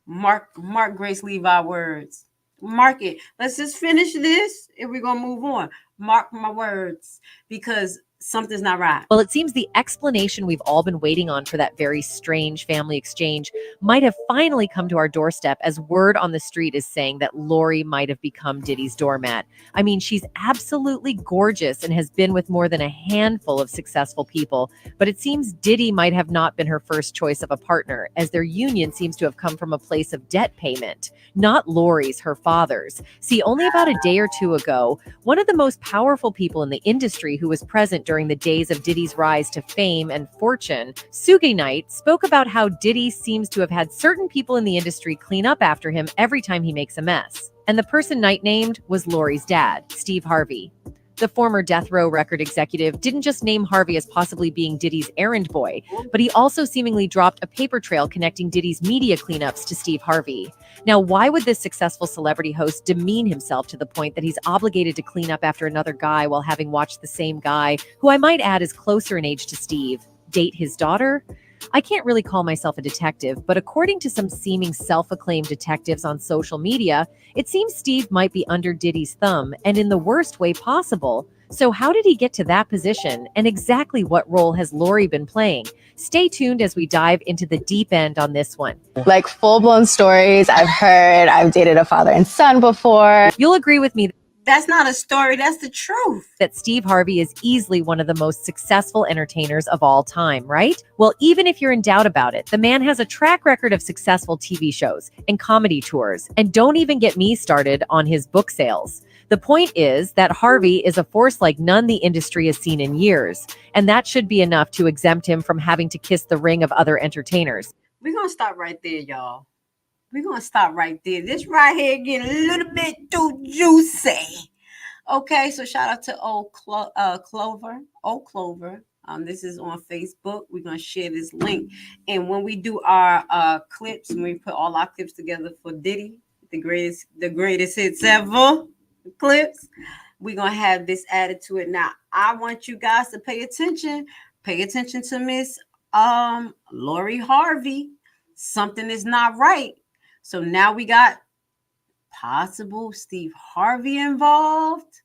Mark GraceLevi words. Mark it. Let's just finish this and we're going to move on. Mark my words, because something's not right. Well, it seems the explanation we've all been waiting on for that very strange family exchange might have finally come to our doorstep, as word on the street is saying that Lori might have become Diddy's doormat. I mean, she's absolutely gorgeous and has been with more than a handful of successful people, but it seems Diddy might have not been her first choice of a partner, as their union seems to have come from a place of debt payment, not Lori's, her father's. See, only about a day or two ago, one of the most powerful people in the industry who was present during the days of Diddy's rise to fame and fortune, Suge Knight, spoke about how Diddy seems to have had certain people in the industry clean up after him every time he makes a mess. And the person Knight named was Lori's dad, Steve Harvey. The former Death Row record executive didn't just name Harvey as possibly being Diddy's errand boy, but he also seemingly dropped a paper trail connecting Diddy's media cleanups to Steve Harvey. Now, why would this successful celebrity host demean himself to the point that he's obligated to clean up after another guy while having watched the same guy, who I might add is closer in age to Steve, date his daughter? I can't really call myself a detective, but according to some seeming self-acclaimed detectives on social media, it seems Steve might be under Diddy's thumb, and in the worst way possible. So how did he get to that position, and exactly what role has Lori been playing? Stay tuned as we dive into the deep end on this one. Like full-blown stories I've heard. I've dated a father and son before. You'll agree with me That's not a story, that's the truth. that Steve Harvey is easily one of the most successful entertainers of all time, right? Well, even if you're in doubt about it, the man has a track record of successful TV shows and comedy tours. And don't even get me started on his book sales. The point is that Harvey is a force like none the industry has seen in years, and that should be enough to exempt him from having to kiss the ring of other entertainers. We're going to stop right there, y'all. We're going to stop right there. This right here getting a little bit too juicy. Okay, so shout out to Clover. This is on Facebook. We're going to share this link. And when we do our clips, when we put all our clips together for Diddy, the greatest hits ever clips, we're going to have this added to it. Now, I want you guys to pay attention. Pay attention to Miss Lori Harvey. Something is not right. So now we got possible Steve Harvey involved.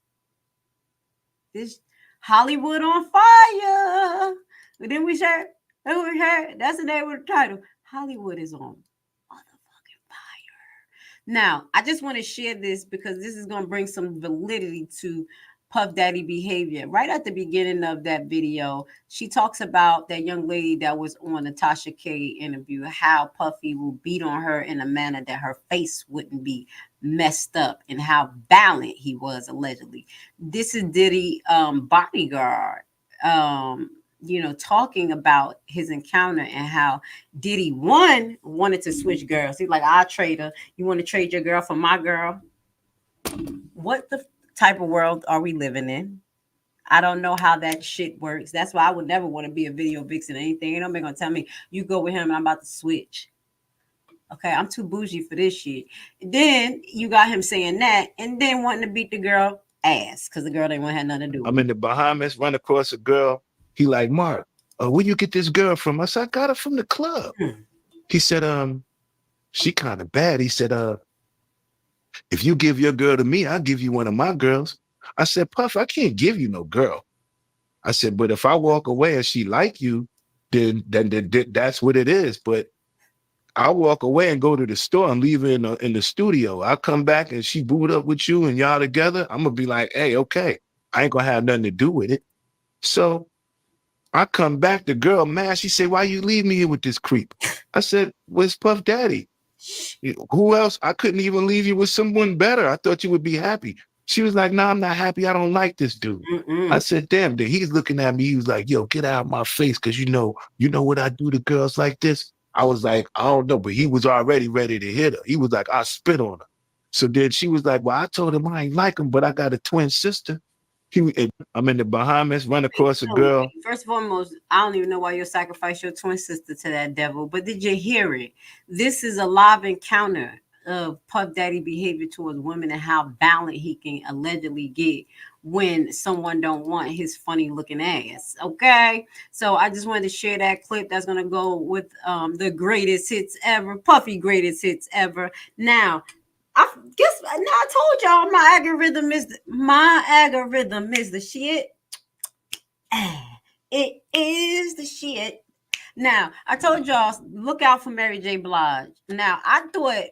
This Hollywood on fire. But then we heard, that's the name of the title. Hollywood is on motherfucking fire. Now, I just want to share this because this is going to bring some validity to Puff Daddy behavior. Right at the beginning of that video, she talks about that young lady that was on the Tasha K interview, how Puffy will beat on her in a manner that her face wouldn't be messed up, and how violent he was allegedly. This is Diddy bodyguard, talking about his encounter and how Diddy wanted to switch girls. He's like, I'll trade her. You want to trade your girl for my girl? What the type of world are we living in? I don't know how that shit works. That's why I would never want to be a video vixen or anything. Ain't nobody gonna tell me you go with him and I'm about to switch. Okay, I'm too bougie for this shit. Then you got him saying that and then wanting to beat the girl ass because the girl didn't want to have nothing to do with it. I'm in the Bahamas, run across a girl. He like, Mark, where you get this girl from? I said, I got her from the club. He said, she kind of bad. He said, if you give your girl to me, I'll give you one of my girls. I said, Puff, I can't give you no girl. I said, but if I walk away and she like you, then that's what it is. But I'll walk away and go to the store and leave her in the studio. I'll come back and she boot up with you and y'all together. I'm going to be like, hey, okay. I ain't going to have nothing to do with it. So I come back, the girl mad. She said, why you leave me here with this creep? I said, where's Puff Daddy? Who else? I couldn't even leave you with someone better. I thought you would be happy. She was like, no, I'm not happy. I don't like this dude. I said, damn, dude. He's looking at me. He was like, yo, get out of my face. Cause you know what I do to girls like this? I was like, I don't know, but he was already ready to hit her. He was like, I spit on her. So then she was like, well, I told him I ain't like him, but I got a twin sister. I'm in the Bahamas, run across a girl. First and foremost, I don't even know why you sacrificed your twin sister to that devil, but did you hear it? This is a live encounter of Puff Daddy behavior towards women and how violent he can allegedly get when someone don't want his funny looking ass. Okay, so I just wanted to share that clip that's going to go with the greatest hits ever, Puffy greatest hits ever. Now, I told y'all my algorithm is the shit. It is the shit. Now, I told y'all, look out for Mary J. Blige. Now, I thought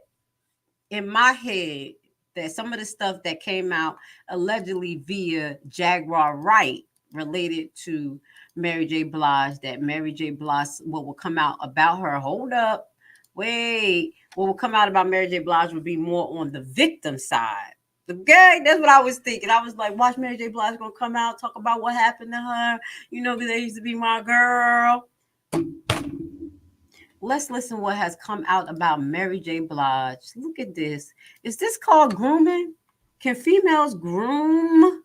in my head that some of the stuff that came out allegedly via Jaguar Wright related to Mary J. Blige, that Mary J. Blige, what will come out about her, hold up, wait, what will come out about Mary J. Blige would be more on the victim side. Okay, that's what I was thinking. I was like, watch Mary J. Blige gonna come out, talk about what happened to her. You know, because they used to be my girl. Let's listen what has come out about Mary J. Blige. Look at this. Is this called grooming? Can females groom?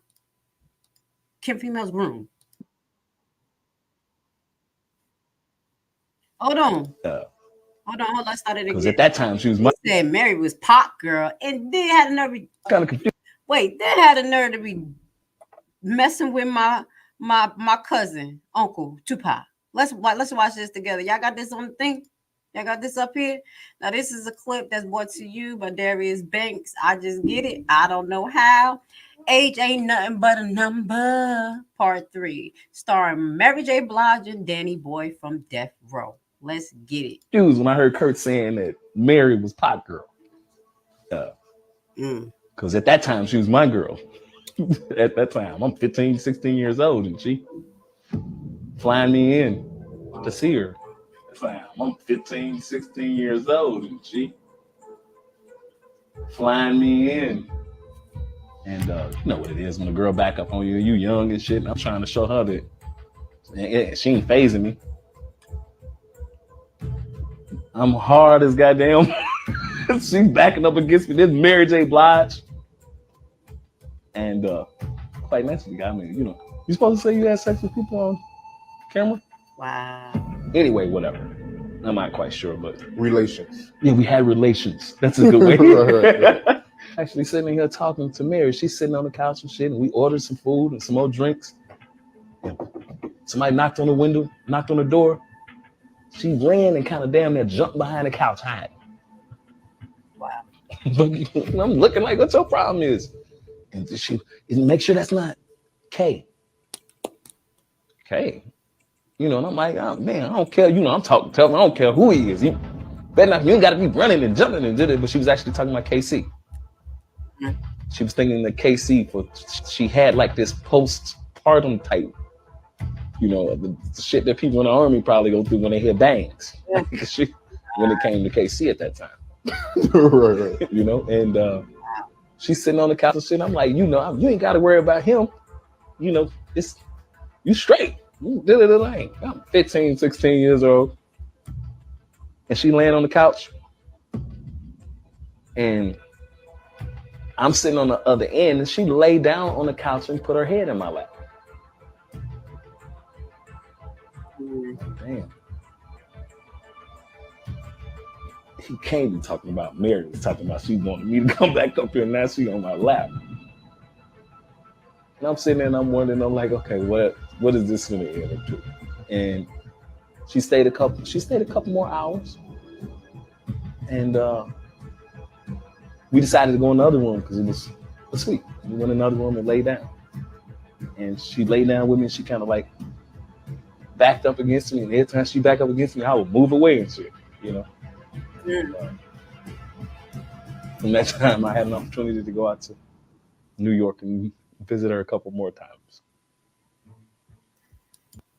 Hold on. Hold on. Let's start it again. Because at that time, she was said Mary was pop girl. And then had a nerve. Kind of confused. Wait, they had a nerve to be messing with my cousin, Uncle Tupac. Let's watch this together. Y'all got this on the thing? Y'all got this up here? Now, this is a clip that's brought to you by Darius Banks. I just get it. I don't know how. Age ain't nothing but a number. Part 3, starring Mary J. Blige and Danny Boy from Death Row. Let's get it. Dudes, when I heard Kurt saying that Mary was pot girl, because at that time she was my girl. At that time, I'm 15, 16 years old, and she flying me in to see her. I'm 15, 16 years old, and she flying me in. And you know what it is when a girl back up on you, you young and shit, and I'm trying to show her that she ain't phasing me. I'm hard as goddamn. She's backing up against me. This Mary J. Blige. And quite naturally, I mean, you know, you supposed to say you had sex with people on camera? Wow. Anyway, whatever. I'm not quite sure, but relations. Yeah, we had relations. That's a good way. Actually sitting here talking to Mary. She's sitting on the couch and shit, and we ordered some food and some more drinks. And somebody knocked on the window, knocked on the door. She ran and kind of damn near jumped behind the couch hiding. Wow. But I'm looking like, what your problem is? And she make sure that's not K. K. You know, and I'm like, oh, man, I don't care. You know, I'm talking, tell me, I don't care who he is. You better not, you ain't got to be running and jumping and did it. But she was actually talking about KC. She was thinking that KC, she had like this postpartum type, you know, the shit that people in the army probably go through when they hear bangs. When it came to KC at that time. Right. You know, and she's sitting on the couch and shit. I'm like, you know, you ain't got to worry about him. You know, you straight. I'm 15, 16 years old. And she laying on the couch. And I'm sitting on the other end, and she lay down on the couch and put her head in my lap. Damn. He can't be talking about Mary. He's talking about she wanted me to come back up here, and now she on my lap. And I'm sitting there and I'm wondering, I'm like, okay, what is this gonna end up to? And she stayed a couple more hours. And we decided to go in the other room because it was sweet. We went in another room and lay down. And she lay down with me, and she kind of like backed up against me. And every time she backed up against me, I would move away and shit, you know. From that time, I had an opportunity to go out to New York and visit her a couple more times.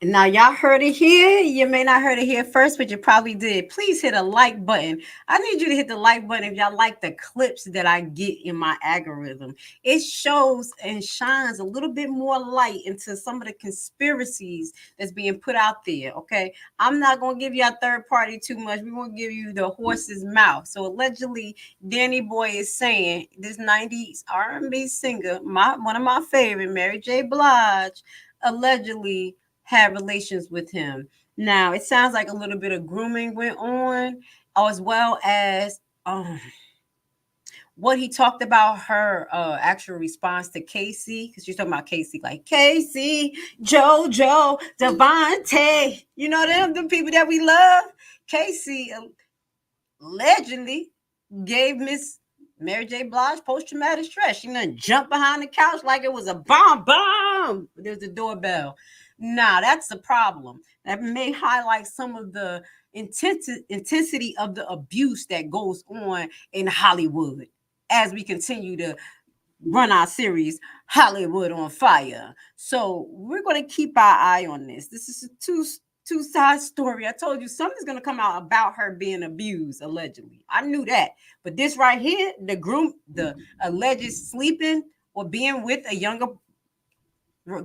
Now, y'all heard it here. You may not heard it here first, but you probably did. Please hit a like button. I need you to hit the like button if y'all like the clips that I get in my algorithm. It shows and shines a little bit more light into some of the conspiracies that's being put out there, okay? I'm not going to give you a third party too much. We won't give you the horse's mouth. So allegedly, Danny Boy is saying this 90s R&B singer, one of my favorite, Mary J. Blige, allegedly had relations with him. Now, it sounds like a little bit of grooming went on, as well as what he talked about her actual response to Casey, because she's talking about Casey, like Casey, JoJo, Devontae, you know them people that we love. Casey allegedly gave Miss Mary J. Blige post-traumatic stress. She done jumped behind the couch like it was a bomb. There's a doorbell. Nah, that's the problem. That may highlight some of the intensity of the abuse that goes on in Hollywood as we continue to run our series, Hollywood on Fire. So we're going to keep our eye on this. This is a two-side story. I told you something's going to come out about her being abused, allegedly. I knew that. But this right here, the alleged sleeping or being with a younger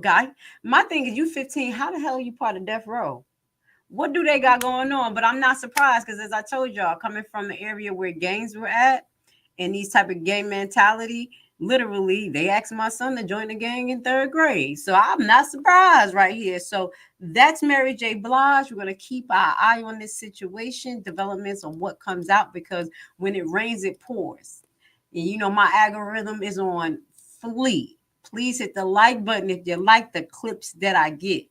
guy. My thing is, you 15, how the hell are you part of Death Row? What do they got going on? But I'm not surprised because, as I told y'all, coming from the area where gangs were at and these type of gang mentality, literally, they asked my son to join the gang in 3rd grade. So I'm not surprised right here. So that's Mary J. Blige. We're going to keep our eye on this situation, developments on what comes out, because when it rains, it pours. And you know, my algorithm is on fleek. Please hit the like button if you like the clips that I get.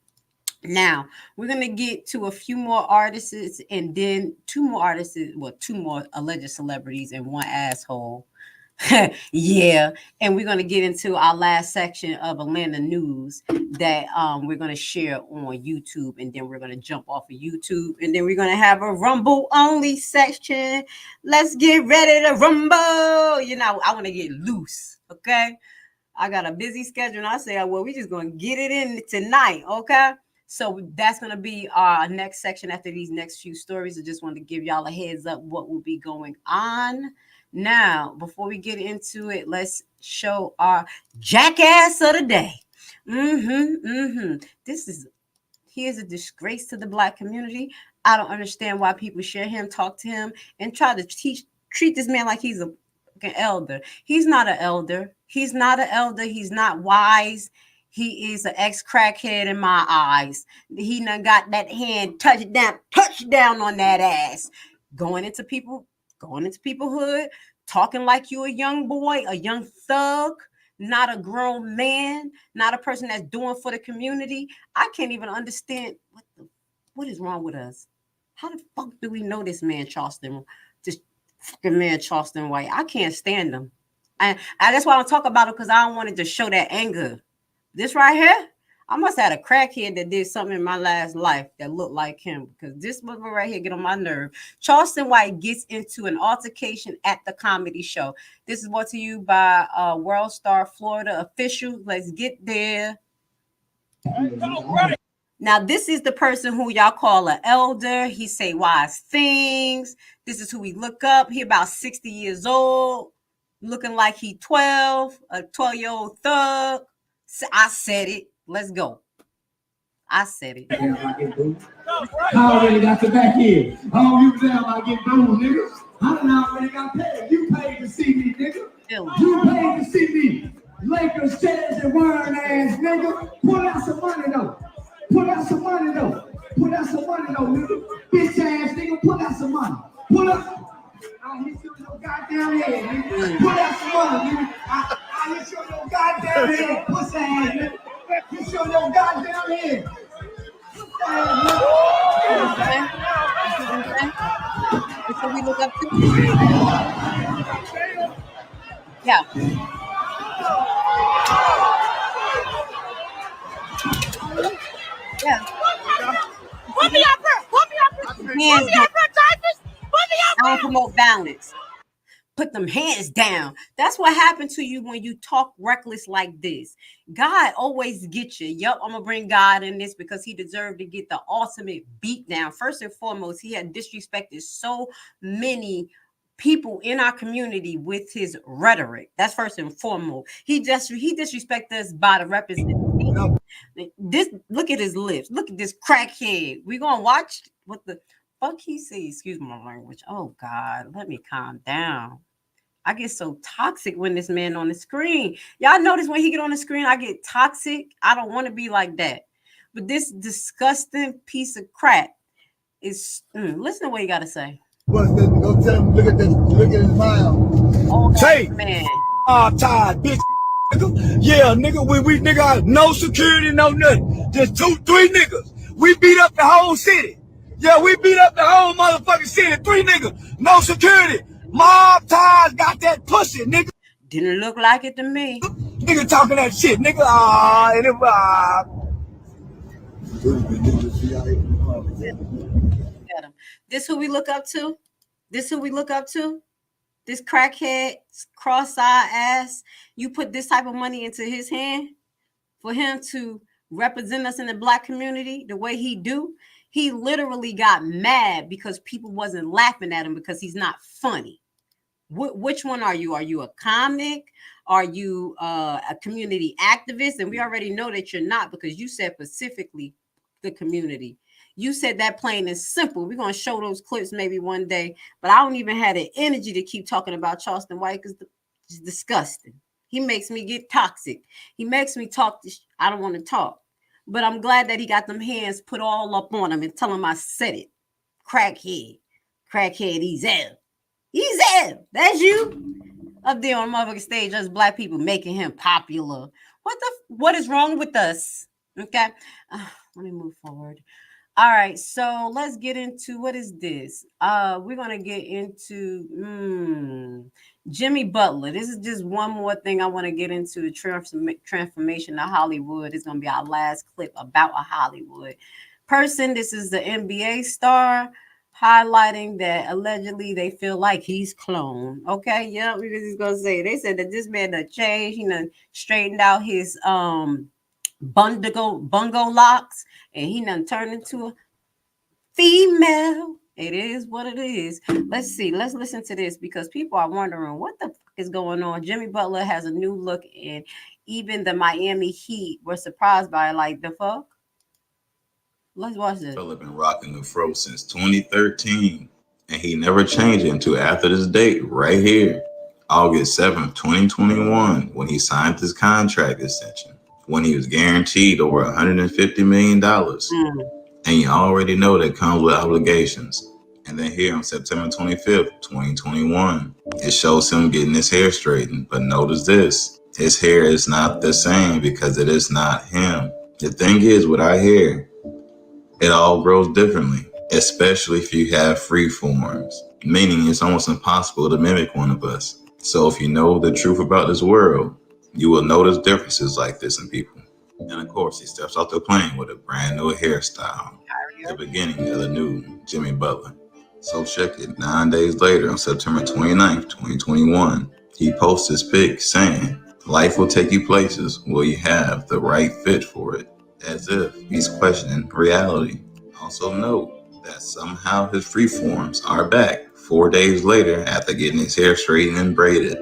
Now we're gonna get to a few more artists and then two more alleged celebrities and one asshole. Yeah, and we're gonna get into our last section of Atlanta news that we're gonna share on YouTube, and then we're gonna jump off of YouTube, and then we're gonna have a Rumble only section. Let's get ready to rumble. You know, I want to get loose. Okay, I got a busy schedule, and I say, well, we just gonna get it in tonight. Okay. So that's going to be our next section after these next few stories. I just wanted to give y'all a heads up what will be going on. Now, before we get into it, let's show our jackass of the day. He is a disgrace to the Black community. I don't understand why people share him, talk to him, and try to treat this man like he's an elder. He's not an elder. He's not an elder. He's not wise. He is an ex-crackhead in my eyes. He done got that hand touchdown on that ass. Going into people's hood, talking like you a young boy, a young thug, not a grown man, not a person that's doing for the community. I can't even understand what is wrong with us. How the fuck do we know this man Charleston? This fucking man Charleston White. I can't stand him. And that's why I don't talk about it, because I don't want it to show that anger. This right here, I must have had a crackhead that did something in my last life that looked like him, because this motherfucker right here get on my nerve. Charleston White gets into an altercation at the comedy show. This is brought to you by World Star Florida official. Let's get there. Now, this is the person who y'all call an elder. He say wise things. This is who we look up. He about 60 years old, looking like he 12, a 12-year-old thug. I said it. Let's go. I said it. I already got the back end. I don't give a damn I get booed, nigga. I done already got paid. You paid to see me, nigga. You paid to see me. Lakers, Jazz, and Warren ass, nigga. Pull out some money, though. Pull out some money, though. Pull out some money, though, nigga. Bitch ass, nigga. Pull out some money. Pull up. I hit you in your goddamn head, nigga. Pull out some money, nigga. I hit you in your goddamn head. Pussy ass, nigga. Hit you in your goddamn head. So we look up to. Yeah. Yeah. Put me up first. Put me up first. Put me up first, Typhus. Put me up I don't promote violence. Put them hands down. That's what happened to you when you talk reckless like this. God always gets you. Yup, I'm gonna bring God in this because he deserved to get the ultimate beat down. First and foremost, he had disrespected so many people in our community with his rhetoric. That's first and foremost. He disrespected us by the representation. This, look at his lips. Look at this crackhead. We gonna watch what the fuck he says. Excuse my language. Oh God, let me calm down. I get so toxic when this man on the screen. Y'all notice when he get on the screen, I get toxic. I don't want to be like that. But this disgusting piece of crap is. Listen to what you got to say. What's that? Go tell him. Look at this. Look at his smile. Oh, say, man. Tired, bitch. Yeah, nigga. We nigga, no security, no nothing. Just 2-3 niggas. We beat up the whole city. Yeah, we beat up the whole motherfucking city. 3 niggas, no security. Mob ties got that pussy, nigga. Didn't look like it to me. Nigga talking that shit, nigga. This who we look up to? This who we look up to? This crackhead, cross-eyed ass. You put this type of money into his hand for him to represent us in the Black community the way he do. He literally got mad because people wasn't laughing at him because he's not funny. Which one are you? Are you a comic? Are you a community activist? And we already know that you're not, because you said specifically the community. You said that plain and simple. We're going to show those clips maybe one day, but I don't even have the energy to keep talking about Charleston White because it's disgusting. He makes me get toxic. He makes me talk. I don't want to talk. But I'm glad that he got them hands put all up on him and tell him I said it. Crackhead. Crackhead, he's out. He's out. That's you. Up there on the motherfucking stage, us Black people making him popular. What is wrong with us? Okay. Let me move forward. All right, so let's get into what is this? We're gonna get into Jimmy Butler. This is just one more thing I want to get into the transformation of Hollywood. It's gonna be our last clip about a Hollywood person. This is the NBA star highlighting that allegedly they feel like he's cloned. Okay, yeah, we were just gonna say they said that this man done changed, he done straightened out his bungo locks, and he done turned into a female. It is what it is. Let's see. Let's listen to this because people are wondering what the fuck is going on. Jimmy Butler has a new look, and even the Miami Heat were surprised by it. Like the fuck. Let's watch this. Fella been rocking the fro since 2013, and he never changed it until after this date right here, August 7th, 2021, when he signed his contract extension, when he was guaranteed over $150 million. And you already know that comes with obligations. And then here on September 25th, 2021, it shows him getting his hair straightened. But notice this, his hair is not the same because it is not him. The thing is with our hair, it all grows differently, especially if you have free forms, meaning it's almost impossible to mimic one of us. So if you know the truth about this world, you will notice differences like this in people. And of course, he steps off the plane with a brand new hairstyle, the beginning of the new Jimmy Butler. So check it, 9 days later on September 29th, 2021, he posts his pic saying, "Life will take you places. Will you have the right fit for it?" As if he's questioning reality. Also note that somehow his freeforms are back 4 days later after getting his hair straightened and braided.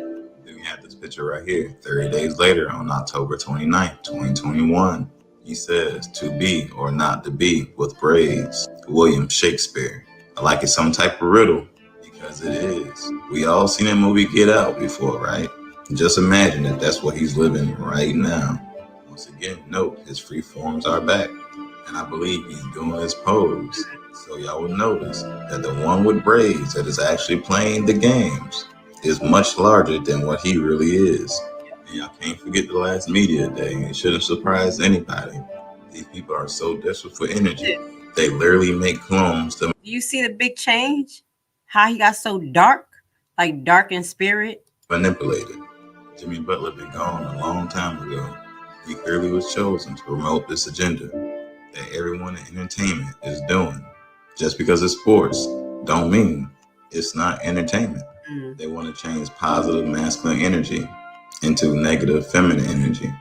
Then we have this picture right here, 30 days later on October 29th, 2021. He says, "To be or not to be with braids." William Shakespeare. Like it's some type of riddle, because it is. We all seen that movie Get Out before, right? Just imagine that that's what he's living right now. Once again, note his free forms are back, and I believe he's doing his pose. So y'all will notice that the one with braids that is actually playing the games is much larger than what he really is. And y'all can't forget the last media day. It shouldn't surprise anybody. These people are so desperate for energy. They literally make clones to. Do you see the big change? How he got so dark, like dark in spirit? Manipulated. Jimmy Butler been gone a long time ago. He clearly was chosen to promote this agenda that everyone in entertainment is doing. Just because it's sports don't mean it's not entertainment. They want to change positive masculine energy into negative feminine energy.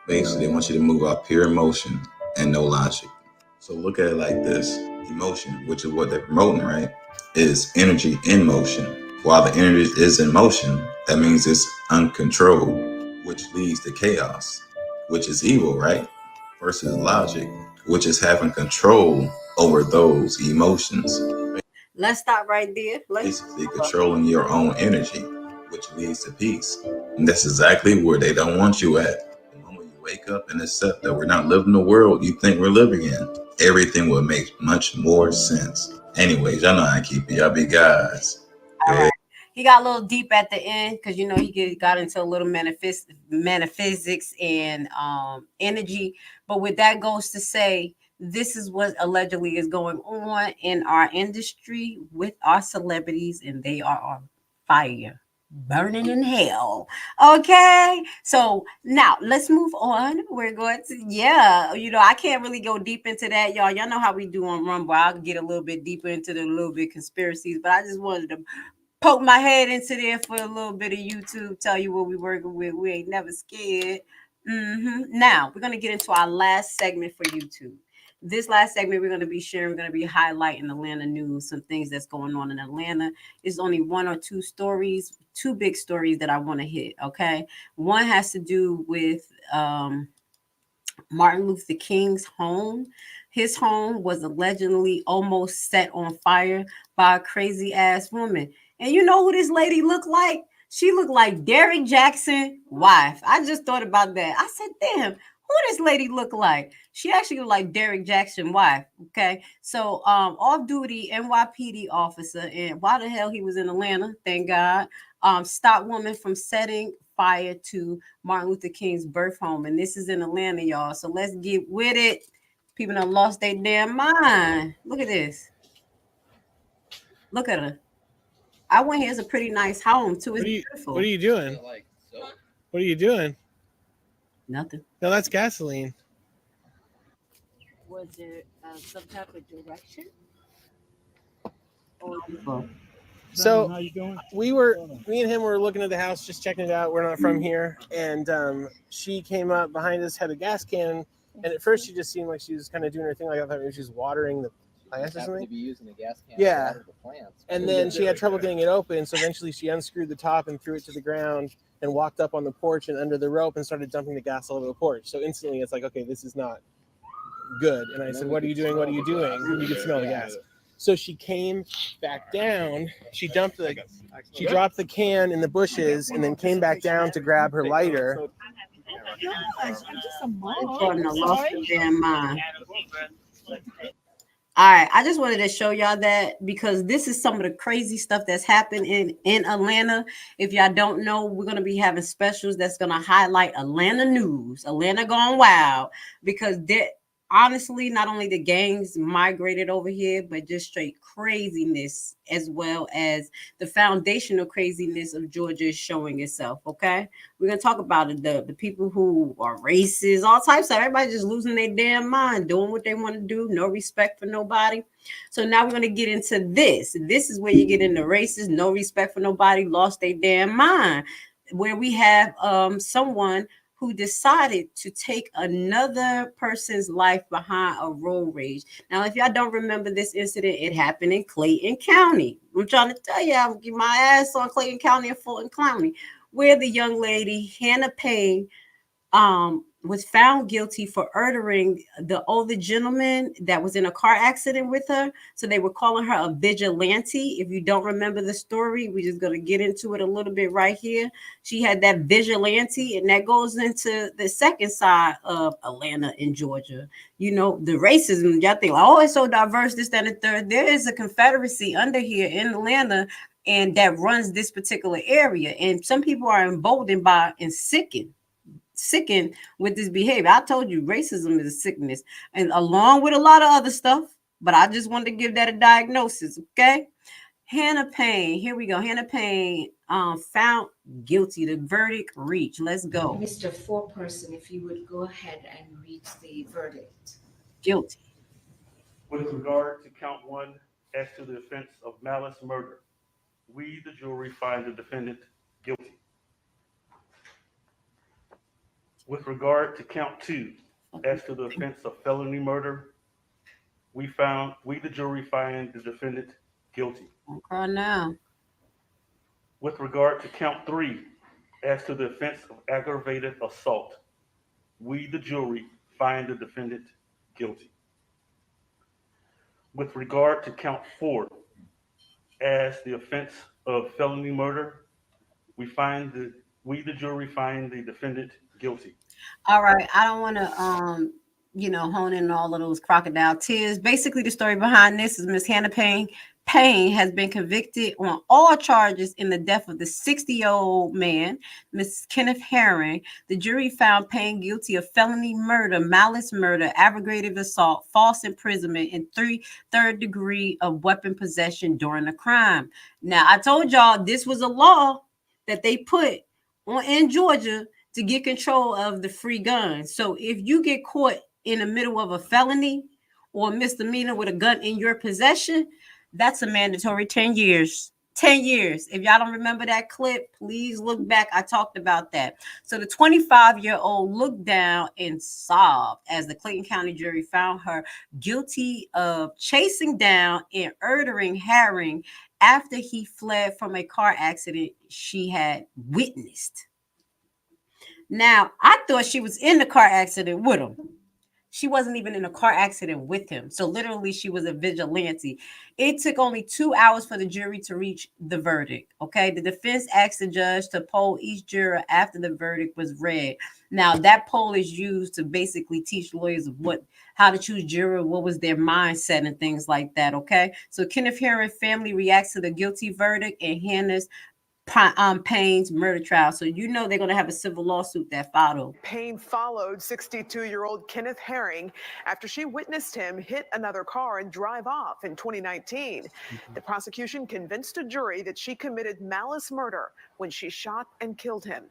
Basically, they want you to move out pure emotion and no logic. So look at it like this. Emotion, which is what they're promoting, right, is energy in motion. While the energy is in motion, that means it's uncontrolled, which leads to chaos, which is evil, right? Versus logic, which is having control over those emotions. Let's stop right there. Basically controlling your own energy, which leads to peace. And that's exactly where they don't want you at. The moment you wake up and accept that we're not living the world you think we're living in, everything will make much more sense. Anyways, y'all know how I keep it. Y'all be guys. All right. He got a little deep at the end because you know he got into a little metaphysics and energy. But with that goes to say, this is what allegedly is going on in our industry with our celebrities, and they are on fire, burning in hell. Okay, so now let's move on. We're going to, I can't really go deep into that, y'all. Y'all know how we do on Rumble. I'll get a little bit deeper into the little bit conspiracies, but I just wanted to poke my head into there for a little bit of YouTube, tell you what we working with. We ain't never scared. Now we're gonna get into our last segment for YouTube. This last segment we're going to be sharing, we're going to be highlighting Atlanta news, some things that's going on in Atlanta. It's only one or two stories, two big stories that I want to hit, okay? One has to do with Martin Luther King's home. His home was allegedly almost set on fire by a crazy ass woman. And you know who this lady looked like? She looked like Derrick Jackson's wife. I just thought about that. I said, damn, who this lady look like? She actually looked like Derrick Jackson's wife. Okay. So off-duty NYPD officer, and why the hell he was in Atlanta, thank God, stopped woman from setting fire to Martin Luther King's birth home. And this is in Atlanta, y'all. So let's get with it. People done lost their damn mind. Look at this. Look at her. I went here. It's a pretty nice home, too. It's beautiful. What are you doing? What are you doing? Nothing. No, that's gasoline. Was there some type of direction? So me and him were looking at the house, just checking it out. We're not from here. And she came up behind us, had a gas can. And at first she just seemed like she was kind of doing her thing. Like I thought maybe she was watering the plants or something. To be using the gas can yeah. to water the plants. And then she had trouble getting it open. So eventually she unscrewed the top and threw it to the ground and walked up on the porch and under the rope and started dumping the gas all over the porch. So instantly it's like, okay, this is not good. And I said, what are you doing? What are you doing? And you could smell the gas. So she came back down. She dropped the can in the bushes and then came back down to grab her lighter. Gosh, I'm just a mom. Lost their damn mind. All right, I just wanted to show y'all that because this is some of the crazy stuff that's happened in Atlanta. If y'all don't know, we're going to be having specials that's going to highlight Atlanta news, Atlanta gone wild, because honestly, not only the gangs migrated over here, but just straight craziness, as well as the foundational craziness of Georgia is showing itself. Okay, we're gonna talk about it. The people who are racist, all types of everybody just losing their damn mind, doing what they want to do, no respect for nobody. So now we're gonna get into this. This is where you get into racist, no respect for nobody, lost their damn mind. Where we have someone who decided to take another person's life behind a road rage. Now, if y'all don't remember this incident, it happened in Clayton County. I'm trying to tell you, I'll get my ass on Clayton County and Fulton County, where the young lady, Hannah Payne, was found guilty for murdering the older gentleman that was in a car accident with her. So they were calling her a vigilante. If you don't remember the story, we're just going to get into it a little bit right here. She had that vigilante, and that goes into the second side of Atlanta in Georgia. You know, the racism, y'all think, oh, it's so diverse, this, that, and the third. There is a confederacy under here in Atlanta, and that runs this particular area. And some people are emboldened by and sickened with this behavior. I told you racism is a sickness, and along with a lot of other stuff, but I just wanted to give that a diagnosis. Okay, Hannah Payne, here we go. Hannah Payne found guilty. The verdict reached. Let's go. Mr. Foreperson, if you would go ahead and read the verdict. Guilty. With regard to count one, as to the offense of malice murder, we, the jury, find the defendant guilty. With regard to count two, as to the offense of felony murder, we, the jury, find the defendant guilty. Don't cry now. With regard to count three, as to the offense of aggravated assault, we, the jury, find the defendant guilty. With regard to count four, as the offense of felony murder, we, the jury, find the defendant guilty. All right, I don't want to hone in on all of those crocodile tears. Basically, the story behind this is Miss Hannah Payne. Payne has been convicted on all charges in the death of the 60-year-old man, Mrs. Kenneth Herring. The jury found Payne guilty of felony murder, malice murder, aggravated assault, false imprisonment, and third degree of weapon possession during the crime. Now, I told y'all this was a law that they put on in Georgia to get control of the free guns. So if you get caught in the middle of a felony or a misdemeanor with a gun in your possession, that's a mandatory 10 years. 10 years. If y'all don't remember that clip, please look back. I talked about that. So the 25-year-old looked down and sobbed as the Clayton County jury found her guilty of chasing down and murdering Herring after he fled from a car accident she had witnessed. Now, I thought she was in the car accident with him. She wasn't even in a car accident with him. So literally, she was a vigilante. It took only 2 hours for the jury to reach the verdict. Okay. The defense asked the judge to poll each juror after the verdict was read. Now, that poll is used to basically teach lawyers how to choose juror, what was their mindset and things like that. Okay. So Kenneth Herring family reacts to the guilty verdict, and Hannah's Payne's murder trial. So you know they're going to have a civil lawsuit that followed. Payne followed 62-year-old Kenneth Herring after she witnessed him hit another car and drive off in 2019. The prosecution convinced a jury that she committed malice murder when she shot and killed him.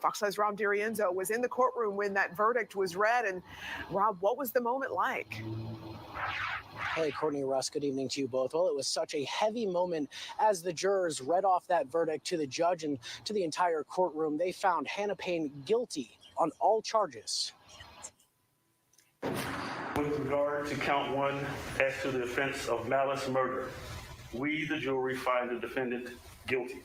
Fox 5's Rob D'Arienzo was in the courtroom when that verdict was read. And Rob, what was the moment like? Hey, Courtney, Russ, good evening to you both. Well, it was such a heavy moment as the jurors read off that verdict to the judge and to the entire courtroom. They found Hannah Payne guilty on all charges. With regard to count 1 as to the offense of malice murder, we, the jury, find the defendant guilty.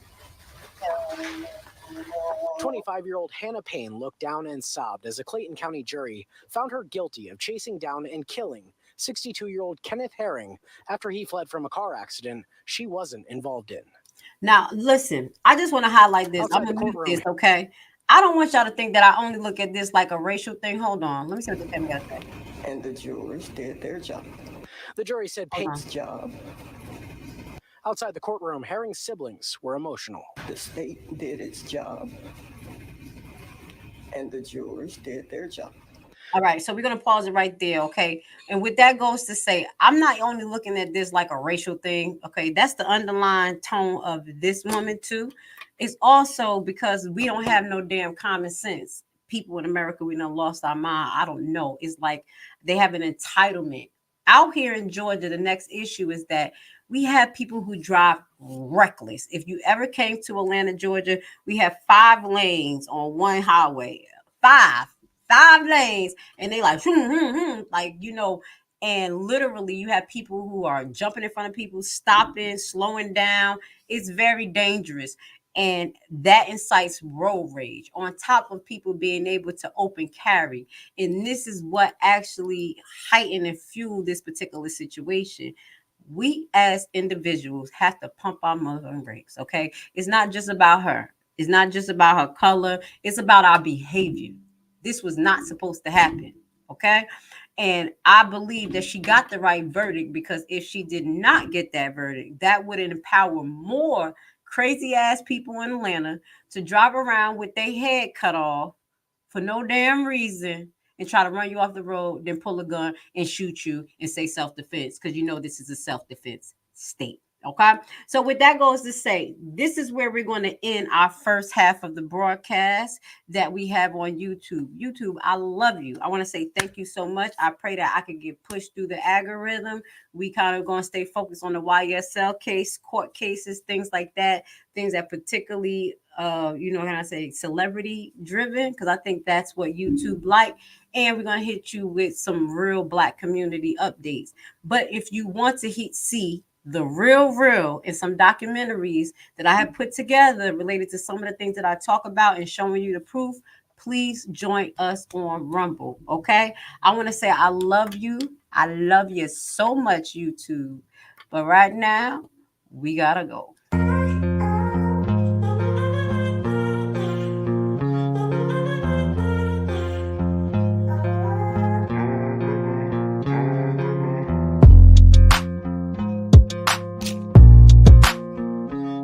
25-year-old Hannah Payne looked down and sobbed as a Clayton County jury found her guilty of chasing down and killing 62-year-old Kenneth Herring after he fled from a car accident she wasn't involved in. Now, listen, I just want to highlight this. I'm going to mute this, okay? I don't want y'all to think that I only look at this like a racial thing. Hold on. Let me see what the family got to say. And the jurors did their job. The jury said Payne's job. Outside the courtroom, Herring's siblings were emotional. The state did its job. And the jurors did their job. All right, so we're going to pause it right there, okay? And with that goes to say, I'm not only looking at this like a racial thing, okay? That's the underlying tone of this woman, too. It's also because we don't have no damn common sense. People in America, we done lost our mind. I don't know. It's like they have an entitlement. Out here in Georgia, the next issue is that we have people who drive reckless. If you ever came to Atlanta, Georgia, we have 5 lanes on one highway. 5 lanes, and they like, like, you know, and literally you have people who are jumping in front of people, stopping, slowing down. It's very dangerous. And that incites road rage on top of people being able to open carry. And this is what actually heightened and fueled this particular situation. We as individuals have to pump our mother brakes, okay? It's not just about her. It's not just about her color. It's about our behavior. This was not supposed to happen, okay? And I believe that she got the right verdict, because if she did not get that verdict, that would empower more crazy ass people in Atlanta to drive around with their head cut off for no damn reason and try to run you off the road, then pull a gun and shoot you and say self-defense, because you know this is a self-defense state. Okay, so with that goes to say, this is where we're going to end our first half of the broadcast that we have on YouTube. YouTube, I love you. I want to say thank you so much. I pray that I could get pushed through the algorithm. We kind of going to stay focused on the YSL case, court cases, things like that, things that particularly, you know, how I say, celebrity driven, because I think that's what YouTube like. And we're going to hit you with some real Black community updates. But if you want to see the real and some documentaries that I have put together related to some of the things that I talk about and showing you the proof, please join us on Rumble. Okay, I want to say I love you so much, YouTube, but right now we gotta go.